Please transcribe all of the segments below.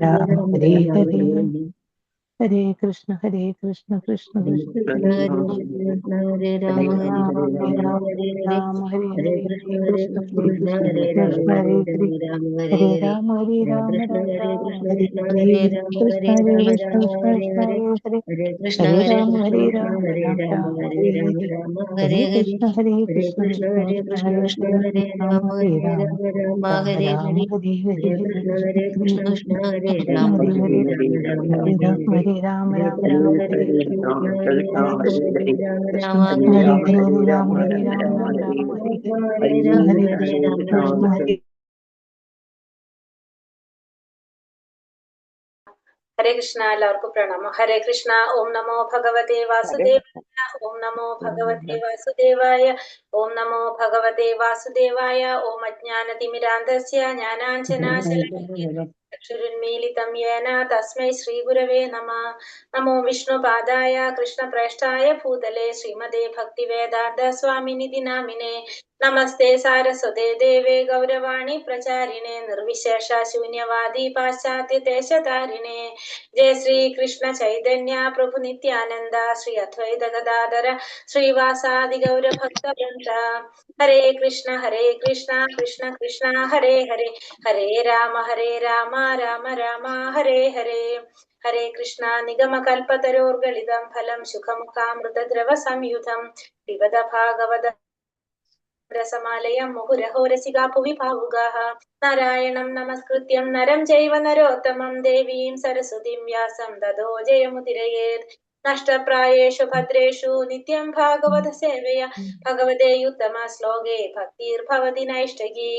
രാമ ഹരേ ഹരേ. ഹരേ കൃഷ്ണ കൃഷ്ണ കൃഷ്ണ ഹരേ രാമ രാമ രാമ രാമ ഹരേ ഹരേ ഹരേ കൃഷ്ണ കൃഷ്ണ കൃഷ്ണ ഹരേ ഹരേ. ഹരേ രാമ രാമ രാമ ഹരേ ഹരേ ഹരേ കൃഷ്ണ കൃഷ്ണ കൃഷ്ണ ഹരേ ഹരേ. ഹരേ രാമ രാമ രാമ ഹരേ ഹരേ. ഹരേ കൃഷ്ണ കൃഷ്ണ കൃഷ്ണ ഹരേ ഹരേ. ഹരേ രാമ രാമ രാമ ഹരേ ഹരേ. ഹരേ കൃഷ്ണ കൃഷ്ണ കൃഷ്ണ ഹരേ ഹരേ. ഹരേ രാമ രാമ ഹരേ ഹരേ. ഹരേ കൃഷ്ണ കൃഷ്ണ കൃഷ്ണ ഹരേ ഹരേ. ഹരേ രാമ രാമ രാമ ഹരേ ഹരേ. കൃഷ്ണ ഹരേ കൃഷ്ണ ഹരേ. ഹരേ കൃഷ്ണ. എല്ലാവർക്കും പ്രണാമം. ഹരേ കൃഷ്ണ. ഓം നമോ ഭഗവതേ വാസുദേവായ. ഓം നമോ ഭഗവതേ വാസുദേവായ. ഓം നമോ ഭഗവതേ വാസുദേവായ. ഓം അജ്ഞാനതിമിരാന്ധസ്യ ജ്ഞാനാഞ്ജനാശലാകയ ചക്ഷുരുന്മീലിതം യേന തസ്മൈ ശ്രീഗുരവേ നമഃ. നമോ വിഷ്ണുപാദായ കൃഷ്ണപ്രേഷ്ഠായ ഭൂതലേ ശ്രീമതേ ഭക്തിവേദാന്ത സ്വാമിനിധി നാമിനേ. നമസ്തേ സാരസ്വതേ ദേവേ ഗൗരവാണി പ്രചാരിണേ നിർവിശേഷ ശൂന്യവാദി പാശ്ചാത്യ ദേശധാരിണേ. ജയ ശ്രീ കൃഷ്ണ ചൈതന്യ പ്രഭു നിത്യാനന്ദ ശ്രീ അദ്വൈത ഗദാധര ശ്രീവാസാദി ഗൗരഭക്തവൃന്ദ. ഹരേ കൃഷ്ണ കൃഷ്ണ കൃഷ്ണ ഹരേ ഹരേ. ഹരേ രാമ രാമ രാമ ഹരേ ഹരേ. ഹരേ കൃഷ്ണ. നിഗമകൽപതരോർഗളിതം ഫലം സുഖമുഖാമൃതദ്രവ സംയുതം പിബത ഭാഗവത രസമാലയം മുഹുരഹോ രസികാ ഭുവി ഭാവുകാഃ. നാരായണം നമസ്കൃത്യം നരം ചൈവ നരോത്തമം ദേവീം സരസ്വതീം വ്യാസം തതോ ജയമുദിരയേത്. നഷ്ടപ്രായേഷു ഭദ്രേഷു നിത്യം ഭാഗവത സേവയ ഭഗവതേ ഉത്തമ ശ്ലോകേ ഭക്തിർഭവതി നൈഷ്ടകീ.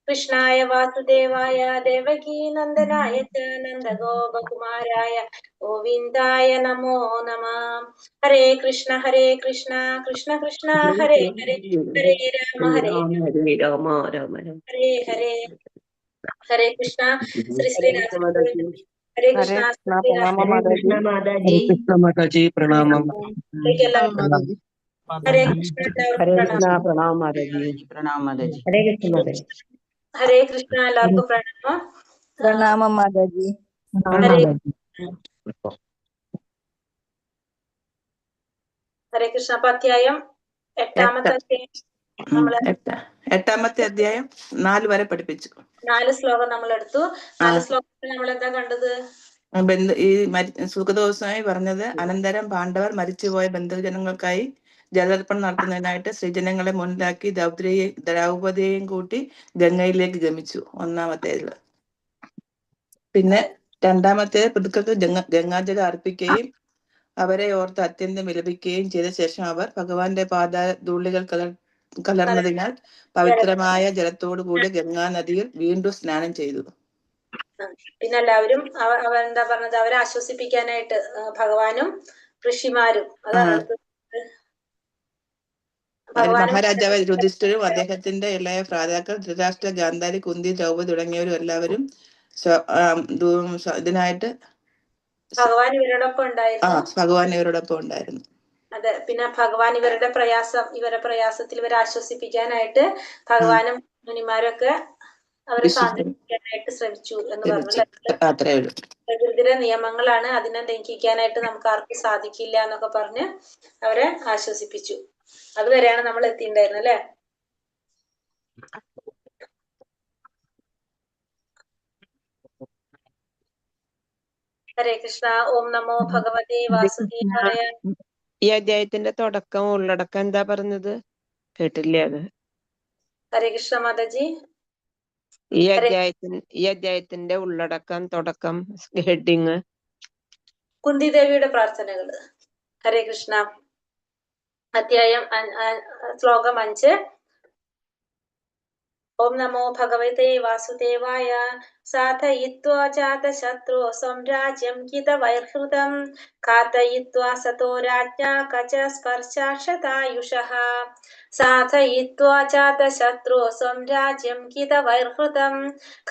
കൃഷ്ണായ വാസുദേവായ ദേവകീ നന്ദനായ ച നന്ദഗോപകുമാരായ ഗോവിന്ദായ നമോ നമഃ. ഹരേ കൃഷ്ണ കൃഷ്ണ കൃഷ്ണ ഹരേ ഹരേ. ഹരേ രാമ രാമ രാമ ഹരേ ഹരേ. ഹരേ കൃഷ്ണ. ശ്രീ ശ്രീരാജ. ഹരേ കൃഷ്ണ. കൃഷ്ണ മാതാജി. കൃഷ്ണ മാതാജി പ്രണാമം. ഹരേ കൃഷ്ണ. ഹരേ കൃഷ്ണ പ്രണാമം മാതാജി. പ്രണാമം മാതാജി. ഹരേ കൃഷ്ണ മാതാജി. ഹരേ കൃഷ്ണ. എല്ലാവർക്കും പ്രണാമം. പ്രണാമം മാതാജി. ഹരേ ഹരേ കൃഷ്ണ. അധ്യായം എട്ടാമത്തെ അധ്യായം 4 വരെ പഠിപ്പിച്ചു. 4 ശ്ലോകം നമ്മൾ എടുത്തു. 4 ശ്ലോകത്തിൽ നമ്മൾ എന്താ കണ്ടത്? ഈ സുഖദോഷമായി പറഞ്ഞത്, അനന്തരം പാണ്ഡവർ മരിച്ചുപോയ ബന്ധുജനങ്ങൾക്കായി ജലതർപ്പണം നടത്തുന്നതിനായിട്ട് ശ്രീജനങ്ങളെ മുന്നിലാക്കി ദ്രൗപദിയെയും കൂട്ടി ഗംഗയിലേക്ക് ഗമിച്ചു. ഒന്നാമത്തേത്. പിന്നെ രണ്ടാമത്തേത് പിതൃക്കൾക്ക് ഗംഗാജലം അർപ്പിക്കുകയും അവരെ ഓർത്ത് അത്യന്തം വിലപിക്കുകയും ചെയ്ത ശേഷം അവർ ഭഗവാന്റെ പാദധൂളികൾ കലർന്നതിനാൽ പവിത്രമായ ജലത്തോടു കൂടി ഗംഗാ നദിയിൽ വീണ്ടും സ്നാനം ചെയ്തു. പിന്നെ എല്ലാവരും എന്താ പറഞ്ഞത്, അവരെ ആശ്വസിപ്പിക്കാനായിട്ട് ഭഗവാനും ഋഷിമാരും, അതാണ് മഹാരാജാവ് യുധിഷ്ഠിരരും അദ്ദേഹത്തിന്റെ ഇളയ ഭ്രാതാക്കൾ ധൃതരാഷ്ട്ര, ഗാന്ധാരി, കുന്തി, ദ്രൗപദി തുടങ്ങിയവരും എല്ലാവരും ഇതിനായിട്ട് ഭഗവാൻ ഇവരോടൊപ്പം ഉണ്ടായിരുന്നു. അതെ. പിന്നെ ഭഗവാൻ ഇവരുടെ പ്രയാസത്തിൽ ഇവരെ ആശ്വസിപ്പിക്കാനായിട്ട് ഭഗവാനും മുനിമാരൊക്കെ അവരെ സാന്ത്വനിപ്പിക്കാനായിട്ട് ശ്രമിച്ചു എന്ന് പറഞ്ഞു. പ്രകൃതിയുടെ നിയമങ്ങളാണ്, അതിനെ ലംഘിക്കാനായിട്ട് നമുക്ക് ആർക്കും സാധിക്കില്ല എന്നൊക്കെ പറഞ്ഞ് അവരെ ആശ്വസിപ്പിച്ചു. അതുവരെയാണ് നമ്മൾ എത്തിയിട്ടുണ്ടായിരുന്നത് അല്ലെ? ഹരേ കൃഷ്ണ. ഓം നമോ ഭഗവതേ വാസുദേവായ. ഈ അധ്യായത്തിന്റെ തുടക്കം ഉള്ളടക്കം എന്താ പറഞ്ഞത്? കേട്ടില്ല അത്. ഹരേ കൃഷ്ണ മാതാജി. ഈ അധ്യായത്തിന്റെ ഉള്ളടക്കം, തുടക്കം, ഹെഡിങ്. കുന്തിദേവിയുടെ പ്രാർത്ഥനകള്. ഹരേ കൃഷ്ണ. അധ്യായം ശ്ലോകം 5. ഓം നമോ ഭഗവതേ വാസുദേവായ. സാധയിത്വാ ജാതശത്രോ സാമ്രാജ്യം ഹിതവൈർഹൃതം ഘാതയിത്വാ സതോ രാജ്ഞാ കച സ്പർശാക്ഷതായുഷഃ. സാധയിത്വാ ജാതശത്രോ സാമ്രാജ്യം ഹിതവൈർഹൃതം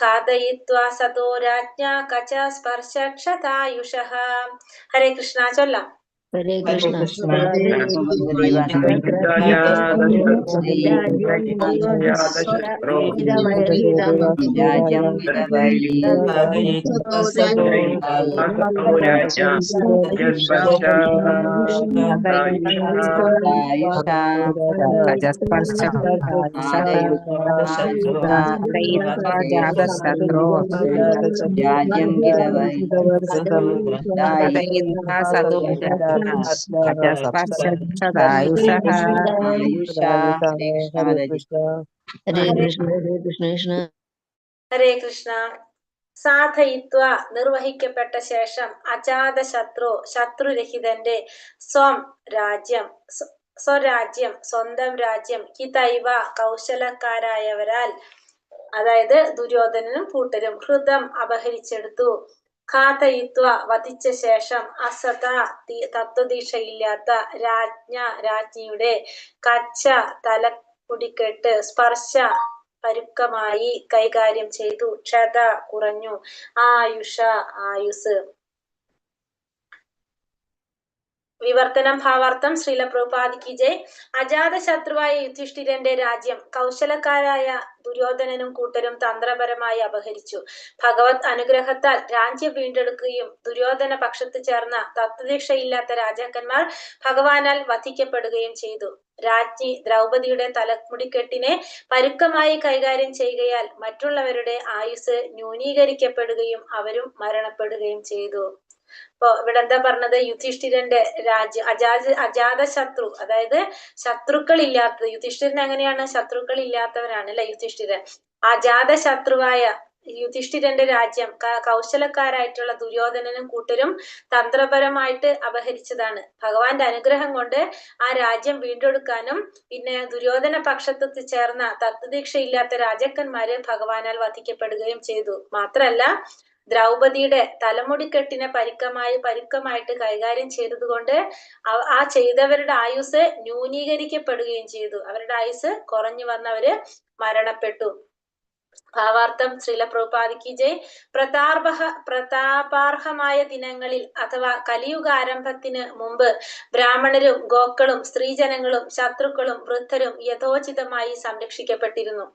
ഘാതയിത്വാ സതോ രാജ്ഞാ കച സ്പർശാക്ഷതായുഷഃ. ഹരേ കൃഷ്ണ. ചൊല്ലാം. ഹരേ ഹരേ കൃഷ്ണ കൃഷ്ണ. ഹരേ കൃഷ്ണ. സാധയിത്വ നിർവഹിക്കപ്പെട്ട ശേഷം അജാത ശത്രുരഹിതന്റെ സ്വരാജ്യം സ്വന്തം രാജ്യം ഹിതൈവ കൗശലക്കാരായവരാൽ, അതായത് ദുര്യോധനനും കൂട്ടരും ഹൃദം അപഹരിച്ചെടുത്തു. ഘാതയിത്വ വധിച്ച ശേഷം അസത തത്വദീക്ഷയില്ലാത്ത രാജ്ഞിയുടെ കച്ച തലമുടിക്കെട്ട് സ്പർശ പരുക്കമായി കൈകാര്യം ചെയ്തു. ക്ഷത കുറഞ്ഞു. ആയുസ്. വിവർത്തനം ഭാവാർത്ഥം. ശ്രീല പ്രഭുപാദ് കി ജയ്. അജാത ശത്രുവായ യുധിഷ്ഠിരന്റെ രാജ്യം കൗശലക്കാരായ ദുര്യോധനനും കൂട്ടരും തന്ത്രപരമായി അപഹരിച്ചു. ഭഗവത് അനുഗ്രഹത്താൽ രാജ്യം വീണ്ടെടുക്കുകയും ദുര്യോധന പക്ഷത്ത് ചേർന്ന തത്വദീക്ഷയില്ലാത്ത രാജാക്കന്മാർ ഭഗവാനാൽ വധിക്കപ്പെടുകയും ചെയ്തു. രാജ്ഞി ദ്രൗപദിയുടെ തലമുടിക്കെട്ടിനെ പരുക്കമായി കൈകാര്യം ചെയ്യുകയാൽ മറ്റുള്ളവരുടെ ആയുസ് ന്യൂനീകരിക്കപ്പെടുകയും അവരും മരണപ്പെടുകയും ചെയ്തു. ഇപ്പൊ ഇവിടെ എന്താ പറഞ്ഞത്? യുധിഷ്ഠിരന്റെ രാജ്യം അജാത ശത്രു, അതായത് ശത്രുക്കൾ ഇല്ലാത്തത്. യുധിഷ്ഠിരൻ എങ്ങനെയാണ്? ശത്രുക്കൾ ഇല്ലാത്തവരാണ് അല്ലെ യുധിഷ്ഠിരൻ. അജാത ശത്രുവായ യുധിഷ്ഠിരന്റെ രാജ്യം കൗശലക്കാരായിട്ടുള്ള ദുര്യോധനനും കൂട്ടരും തന്ത്രപരമായിട്ട് അപഹരിച്ചതാണ്. ഭഗവാന്റെ അനുഗ്രഹം കൊണ്ട് ആ രാജ്യം വീണ്ടെടുക്കാനും പിന്നെ ദുര്യോധന പക്ഷത്ത് ചേർന്ന തത്വദീക്ഷയില്ലാത്ത രാജാക്കന്മാര് ഭഗവാനാൽ വധിക്കപ്പെടുകയും ചെയ്തു. മാത്രല്ല ദ്രൗപദിയുടെ തലമുടിക്കെട്ടിനെ പരുക്കമായിട്ട് കൈകാര്യം ചെയ്തതുകൊണ്ട് ആ ചെയ്തവരുടെ ആയുസ് ന്യൂനീകരിക്കപ്പെടുകയും ചെയ്തു. അവരുടെ ആയുസ് കുറഞ്ഞു വന്നവര് മരണപ്പെട്ടു. ഭാവാർത്ഥം. ശ്രീല പ്രഭുപാദ് കി ജയ്. പ്രതാപാർഹമായ ദിനങ്ങളിൽ അഥവാ കലിയുഗാരംഭത്തിന് മുമ്പ് ബ്രാഹ്മണരും ഗോക്കളും സ്ത്രീജനങ്ങളും ശത്രുക്കളും വൃദ്ധരും യഥോചിതമായി സംരക്ഷിക്കപ്പെട്ടിരുന്നു.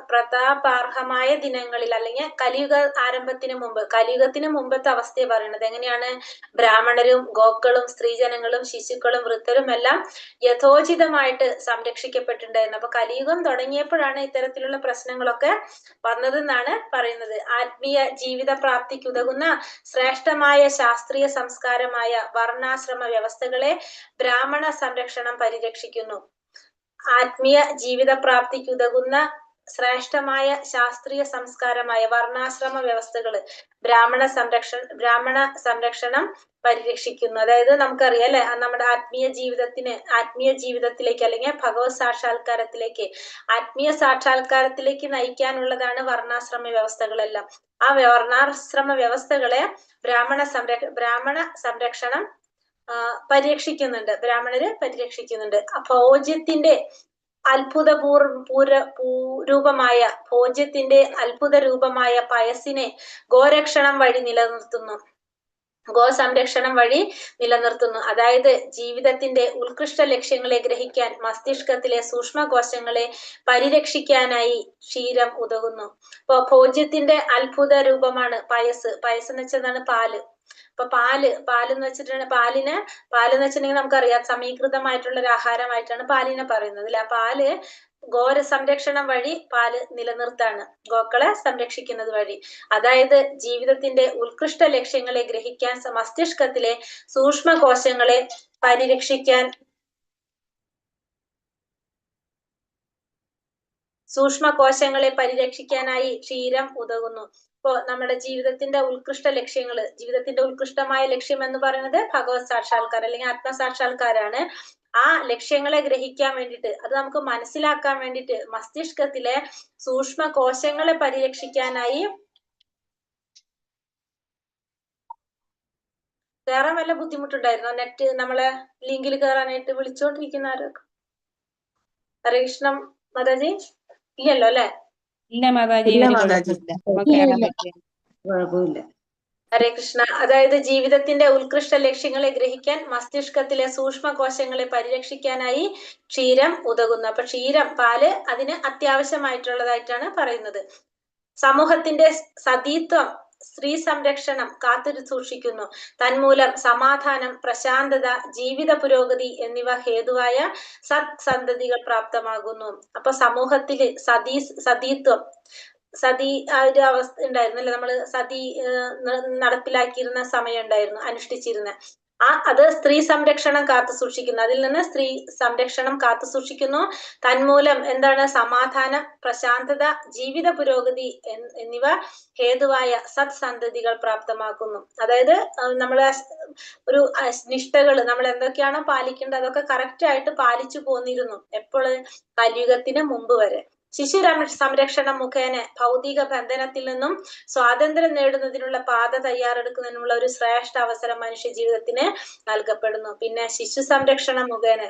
പ്രതാപാർഹമായ ദിനങ്ങളിൽ അല്ലെങ്കിൽ കലിയുഗ ആരംഭത്തിന് മുമ്പ്, കലിയുഗത്തിന് മുമ്പത്തെ അവസ്ഥയെ പറയുന്നത്. എങ്ങനെയാണ്? ബ്രാഹ്മണരും ഗോക്കളും സ്ത്രീജനങ്ങളും ശിശുക്കളും വൃദ്ധരും എല്ലാം യഥോചിതമായിട്ട് സംരക്ഷിക്കപ്പെട്ടിട്ടുണ്ടായിരുന്നു. അപ്പൊ കലിയുഗം തുടങ്ങിയപ്പോഴാണ് ഇത്തരത്തിലുള്ള പ്രശ്നങ്ങളൊക്കെ വന്നതെന്നാണ് പറയുന്നത്. ആത്മീയ ജീവിത പ്രാപ്തിക്ക് ഉതകുന്ന ശ്രേഷ്ഠമായ ശാസ്ത്രീയ സംസ്കാരമായ വർണ്ണാശ്രമ വ്യവസ്ഥകളെ ബ്രാഹ്മണ സംരക്ഷണം പരിരക്ഷിക്കുന്നു. ആത്മീയ ജീവിത പ്രാപ്തിക്ക് ഉതകുന്ന ശ്രേഷ്ഠമായ ശാസ്ത്രീയ സംസ്കാരമായ വർണ്ണാശ്രമ വ്യവസ്ഥകള് ബ്രാഹ്മണ സംരക്ഷണം പരിരക്ഷിക്കുന്നു. അതായത് നമുക്കറിയാം അല്ലെ, നമ്മുടെ ആത്മീയ ജീവിതത്തിലേക്ക് അല്ലെങ്കിൽ ഭഗവത് ആത്മീയ സാക്ഷാത്കാരത്തിലേക്ക് നയിക്കാനുള്ളതാണ് വർണ്ണാശ്രമ വ്യവസ്ഥകളെല്ലാം. ആ വർണ്ണാശ്രമ വ്യവസ്ഥകളെ ബ്രാഹ്മണ സംരക്ഷണം പരിരക്ഷിക്കുന്നുണ്ട്. ബ്രാഹ്മണര് പരിരക്ഷിക്കുന്നുണ്ട്. ഭോജ്യത്തിന്റെ അത്ഭുത രൂപമായ പയസ്സിനെ ഗോരക്ഷണം വഴി നിലനിർത്തുന്നു. ഗോസംരക്ഷണം വഴി നിലനിർത്തുന്നു. അതായത് ജീവിതത്തിന്റെ ഉത്കൃഷ്ട ലക്ഷ്യങ്ങളെ ഗ്രഹിക്കാൻ മസ്തിഷ്കത്തിലെ സൂക്ഷ്മകോശങ്ങളെ പരിരക്ഷിക്കാനായി ക്ഷീരം ഉതകുന്നു. ഇപ്പൊ ഭോജ്യത്തിന്റെ അത്ഭുത രൂപമാണ് പയസ്. പയസ് എന്ന് വെച്ചതാണ് പാല്. അപ്പൊ പാലെന്ന് വെച്ചിട്ടുണ്ടെങ്കിൽ നമുക്കറിയാം സമീകൃതമായിട്ടുള്ള ഒരു ആഹാരമായിട്ടാണ് പാലിനെ പറയുന്നത് അല്ലെ. ആ പാല് ഗോര സംരക്ഷണം വഴി പാല് നിലനിർത്താണ്, ഗോക്കളെ സംരക്ഷിക്കുന്നത് വഴി. അതായത് ജീവിതത്തിന്റെ ഉത്കൃഷ്ട ലക്ഷ്യങ്ങളെ ഗ്രഹിക്കാൻ മസ്തിഷ്കത്തിലെ സൂക്ഷ്മകോശങ്ങളെ പരിരക്ഷിക്കാനായി ക്ഷീരം ഉതകുന്നു. ഇപ്പോ നമ്മുടെ ജീവിതത്തിന്റെ ഉത്കൃഷ്ടമായ ലക്ഷ്യം എന്ന് പറയുന്നത് ഭഗവത് സാക്ഷാത്കാരം അല്ലെങ്കിൽ ആത്മസാക്ഷാത്കാരാണ്. ആ ലക്ഷ്യങ്ങളെ ഗ്രഹിക്കാൻ വേണ്ടിയിട്ട്, അത് നമുക്ക് മനസ്സിലാക്കാൻ വേണ്ടിയിട്ട് മസ്തിഷ്കത്തിലെ സൂക്ഷ്മകോശങ്ങളെ പരിരക്ഷിക്കാനായി കയറാൻ വല്ല ബുദ്ധിമുട്ടുണ്ടായിരുന്നോ? നെറ്റ് നമ്മളെ ലിങ്കിൽ കയറാനായിട്ട് വിളിച്ചോണ്ടിരിക്കുന്ന ആരൊക്കെ? ഹരേ കൃഷ്ണ മാതാജി. ഇല്ലല്ലോ അല്ലെ? ഇല്ല മാതാജി. ഇല്ല മാതാജി. കുഴപ്പമില്ല. ഹരേ കൃഷ്ണ. അതായത് ജീവിതത്തിന്റെ ഉത്കൃഷ്ട ലക്ഷ്യങ്ങളെ ഗ്രഹിക്കാൻ മസ്തിഷ്കത്തിലെ സൂക്ഷ്മ കോശങ്ങളെ പരിരക്ഷിക്കാനായി ക്ഷീരം ഉതകുന്നു. അപ്പൊ ക്ഷീരം, പാല് അതിന് അത്യാവശ്യമായിട്ടുള്ളതായിട്ടാണ് പറയുന്നത്. സമൂഹത്തിന്റെ സതീത്വം, സ്ത്രീ സംരക്ഷണം കാത്തു സൂക്ഷിക്കുന്നു. തന്മൂലം സമാധാനം, പ്രശാന്തത, ജീവിത പുരോഗതി എന്നിവ ഹേതുവായ സത്സന്തതികൾ പ്രാപ്തമാകുന്നു. അപ്പൊ സമൂഹത്തില് സതീത്വം, സതി ആ ഒരു അവസ്ഥ ഉണ്ടായിരുന്നല്ലോ, നമ്മള് സതി നടപ്പിലാക്കിയിരുന്ന സമയം ഉണ്ടായിരുന്നു, അനുഷ്ഠിച്ചിരുന്ന അത് സ്ത്രീ സംരക്ഷണം കാത്തു സൂക്ഷിക്കുന്നു. അതിൽ നിന്ന് സ്ത്രീ സംരക്ഷണം കാത്തു സൂക്ഷിക്കുന്നു. തന്മൂലം എന്താണ്? സമാധാനം, പ്രശാന്തത, ജീവിത പുരോഗതി എന്നിവ ഹേതുവായ സത്സന്തതികൾ പ്രാപ്തമാക്കുന്നു. അതായത് നമ്മളെ ഒരു നിഷ്ഠകൾ നമ്മൾ എന്തൊക്കെയാണോ പാലിക്കേണ്ടത് അതൊക്കെ കറക്റ്റ് ആയിട്ട് പാലിച്ചു പോന്നിരുന്നു. എപ്പോഴും കലിയുഗത്തിന് മുമ്പ് വരെ. ശിശു സംരക്ഷണം മുഖേന ഭൗതിക ബന്ധനത്തിൽ നിന്നും സ്വാതന്ത്ര്യം നേടുന്നതിനുള്ള പാത തയ്യാറെടുക്കുന്നതിനുള്ള ഒരു ശ്രേഷ്ഠ അവസരം മനുഷ്യ ജീവിതത്തിന് നൽകപ്പെടുന്നു. പിന്നെ ശിശു സംരക്ഷണം മുഖേന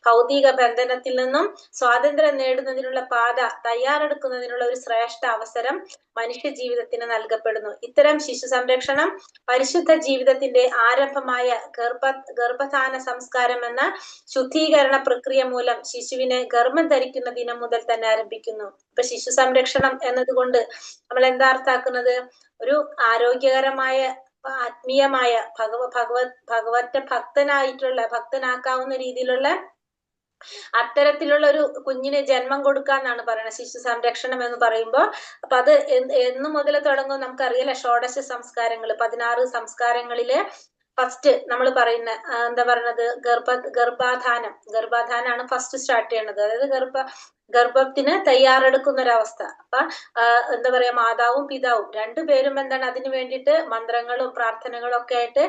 ഭൗതിക ബന്ധനത്തിൽ നിന്നും സ്വാതന്ത്ര്യം നേടുന്നതിനുള്ള പാത തയ്യാറെടുക്കുന്നതിനുള്ള ഒരു ശ്രേഷ്ഠ അവസരം മനുഷ്യ ജീവിതത്തിന് നൽകപ്പെടുന്നു. ഇത്തരം ശിശു സംരക്ഷണം പരിശുദ്ധ ജീവിതത്തിന്റെ ആരംഭമായ ഗർഭധാന സംസ്കാരം എന്ന ശുദ്ധീകരണ പ്രക്രിയ മൂലം ശിശുവിനെ ഗർഭം ധരിക്കുന്ന ദിനം മുതൽ തന്നെ ആരംഭിക്കുന്നു. ഇപ്പൊ ശിശു സംരക്ഷണം എന്നതുകൊണ്ട് നമ്മൾ എന്താ അർത്ഥാക്കുന്നത്? ഒരു ആരോഗ്യകരമായ, ആത്മീയമായ, ഭഗവത് ഭക്തനാക്കാവുന്ന രീതിയിലുള്ള അത്തരത്തിലുള്ള ഒരു കുഞ്ഞിന് ജന്മം കൊടുക്കാന്നാണ് പറയുന്നത് ശിശു സംരക്ഷണം എന്ന് പറയുമ്പോ. അപ്പൊ അത് എന്നു മുതൽ തുടങ്ങും നമുക്കറിയാലോ. ഷോഡശ സംസ്കാരങ്ങള്, 16 സംസ്കാരങ്ങളില് ഫസ്റ്റ് നമ്മൾ പറയുന്ന എന്താ പറയുന്നത്? ഗർഭാധാനാണ് ഫസ്റ്റ് സ്റ്റാർട്ട് ചെയ്യണത്. അതായത് ഗർഭത്തിന് തയ്യാറെടുക്കുന്ന ഒരവസ്ഥ. അപ്പൊ എന്താ പറയാ, മാതാവും പിതാവും രണ്ടുപേരും എന്താണ് അതിനു വേണ്ടിയിട്ട് മന്ത്രങ്ങളും പ്രാർത്ഥനകളും ഒക്കെ ആയിട്ട്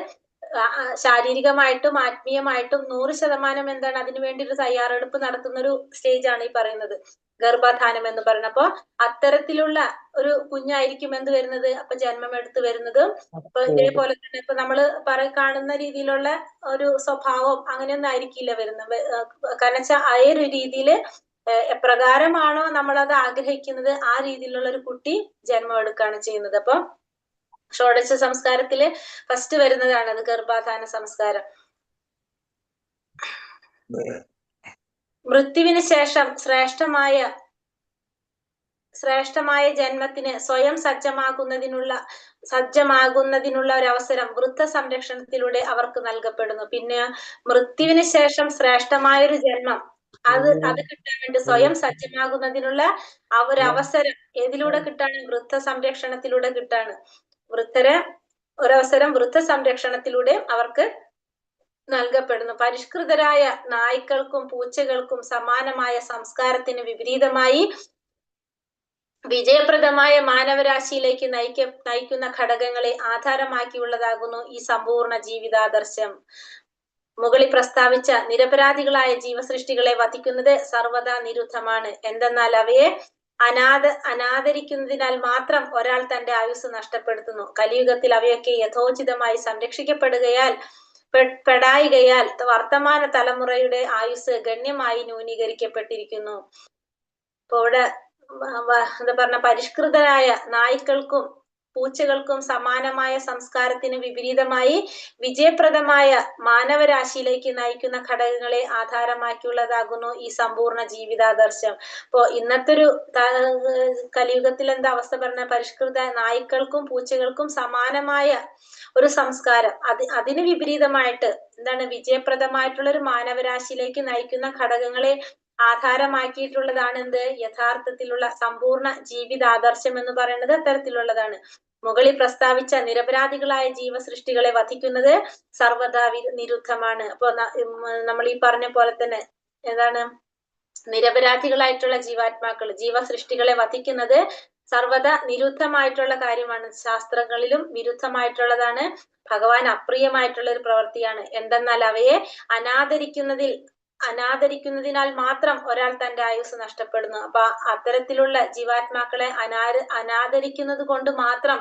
ശാരീരികമായിട്ടും ആത്മീയമായിട്ടും 100% എന്താണ് അതിനു വേണ്ടി ഒരു തയ്യാറെടുപ്പ് നടത്തുന്ന ഒരു സ്റ്റേജ് ആണ് ഈ പറയുന്നത് ഗർഭാധാനം എന്ന് പറയുന്നത്. അപ്പൊ അത്തരത്തിലുള്ള ഒരു കുഞ്ഞായിരിക്കും എന്ത് വരുന്നത്, അപ്പൊ ജന്മം എടുത്ത് വരുന്നത്. ഇപ്പൊ ഇതേപോലെ തന്നെ ഇപ്പൊ നമ്മള് കാണുന്ന രീതിയിലുള്ള ഒരു സ്വഭാവം അങ്ങനെയൊന്നും ആയിരിക്കില്ല വരുന്നത്. കാരണം വെച്ചാൽ ആ ഒരു രീതിയിൽ എപ്രകാരമാണോ നമ്മളത് ആഗ്രഹിക്കുന്നത് ആ രീതിയിലുള്ള ഒരു കുട്ടി ജന്മം എടുക്കുകയാണ് ചെയ്യുന്നത്. അപ്പൊ ഷോഡശ സംസ്കാരത്തില് ഫസ്റ്റ് വരുന്നതാണ് അത് ഗർഭാധാന സംസ്കാരം. മൃത്യുവിന് ശേഷം ശ്രേഷ്ഠമായ ജന്മത്തിന് സ്വയം സജ്ജമാകുന്നതിനുള്ള ഒരു അവസരം വൃദ്ധ സംരക്ഷണത്തിലൂടെ അവർക്ക് നൽകപ്പെടുന്നു. പിന്നെ മൃത്യുവിന് ശേഷം ശ്രേഷ്ഠമായ ഒരു ജന്മം അത് കിട്ടാൻ വേണ്ടി സ്വയം സജ്ജമാകുന്നതിനുള്ള ആ ഒരു അവസരം ഏതിലൂടെ കിട്ടാണ്? വൃദ്ധ സംരക്ഷണത്തിലൂടെ കിട്ടാണ്. ഒരവസരം വൃദ്ധ സംരക്ഷണത്തിലൂടെ അവർക്ക് നൽകപ്പെടുന്നു. പരിഷ്കൃതരായ നായ്ക്കൾക്കും പൂച്ചകൾക്കും സമാനമായ സംസ്കാരത്തിന് വിപരീതമായി വിജയപ്രദമായ മാനവരാശിയിലേക്ക് നയിക്കുന്ന ഘടകങ്ങളെ ആധാരമാക്കിയുള്ളതാകുന്നു ഈ സമ്പൂർണ്ണ ജീവിതാദർശം. മുകളിൽ പ്രസ്താവിച്ച നിരപരാധികളായ ജീവസൃഷ്ടികളെ വധിക്കുന്നത് സർവദാ നിരുദ്ധമാണ്. എന്തെന്നാൽ അവയെ അനാദരിക്കുന്നതിനാൽ മാത്രം ഒരാൾ തന്റെ ആയുസ് നഷ്ടപ്പെടുത്തുന്നു. കലിയുഗത്തിൽ അവയൊക്കെ യഥോചിതമായി സംരക്ഷിക്കപ്പെടായികയാൽ വർത്തമാന തലമുറയുടെ ആയുസ് ഗണ്യമായി ന്യൂനീകരിക്കപ്പെട്ടിരിക്കുന്നു. ഇപ്പൊ ഇവിടെ എന്താ പറഞ്ഞ, പരിഷ്കൃതരായ നായ്ക്കൾക്കും പൂച്ചകൾക്കും സമാനമായ സംസ്കാരത്തിന് വിപരീതമായി വിജയപ്രദമായ മാനവരാശിയിലേക്ക് നയിക്കുന്ന ഘടകങ്ങളെ ആധാരമാക്കിയുള്ളതാകുന്നു ഈ സമ്പൂർണ്ണ ജീവിതാദർശം. ഇപ്പോ ഇന്നത്തെ ഒരു കലിയുഗത്തിൽ എന്താ അവസ്ഥ പറഞ്ഞ, പരിഷ്കൃത നായ്ക്കൾക്കും പൂച്ചകൾക്കും സമാനമായ ഒരു സംസ്കാരം, അതിന് വിപരീതമായിട്ട് എന്താണ് വിജയപ്രദമായിട്ടുള്ള ഒരു മാനവരാശിയിലേക്ക് നയിക്കുന്ന ഘടകങ്ങളെ ആധാരമാക്കിയിട്ടുള്ളതാണ് എന്ത്? യഥാർത്ഥത്തിലുള്ള സമ്പൂർണ്ണ ജീവിതാദർശം എന്ന് പറയുന്നത് അത്തരത്തിലുള്ളതാണ്. മുകളിൽ പ്രസ്താവിച്ച നിരപരാധികളായ ജീവസൃഷ്ടികളെ വധിക്കുന്നത് സർവദാ നിരുദ്ധമാണ്. അപ്പൊ നമ്മൾ ഈ പറഞ്ഞ പോലെ തന്നെ എന്താണ്, നിരപരാധികളായിട്ടുള്ള ജീവസൃഷ്ടികളെ വധിക്കുന്നത് സർവദാ നിരുദ്ധമായിട്ടുള്ള കാര്യമാണ്. ശാസ്ത്രങ്ങളിലും വിരുദ്ധമായിട്ടുള്ളതാണ്. ഭഗവാൻ അപ്രിയമായിട്ടുള്ള ഒരു പ്രവൃത്തിയാണ്. എന്തെന്നാൽ അവയെ അനാദരിക്കുന്നതിനാൽ മാത്രം ഒരാൾ തന്റെ ആയുസ് നഷ്ടപ്പെടുന്നു. അപ്പൊ അത്തരത്തിലുള്ള ജീവാത്മാക്കളെ അനാദരിക്കുന്നത് കൊണ്ട് മാത്രം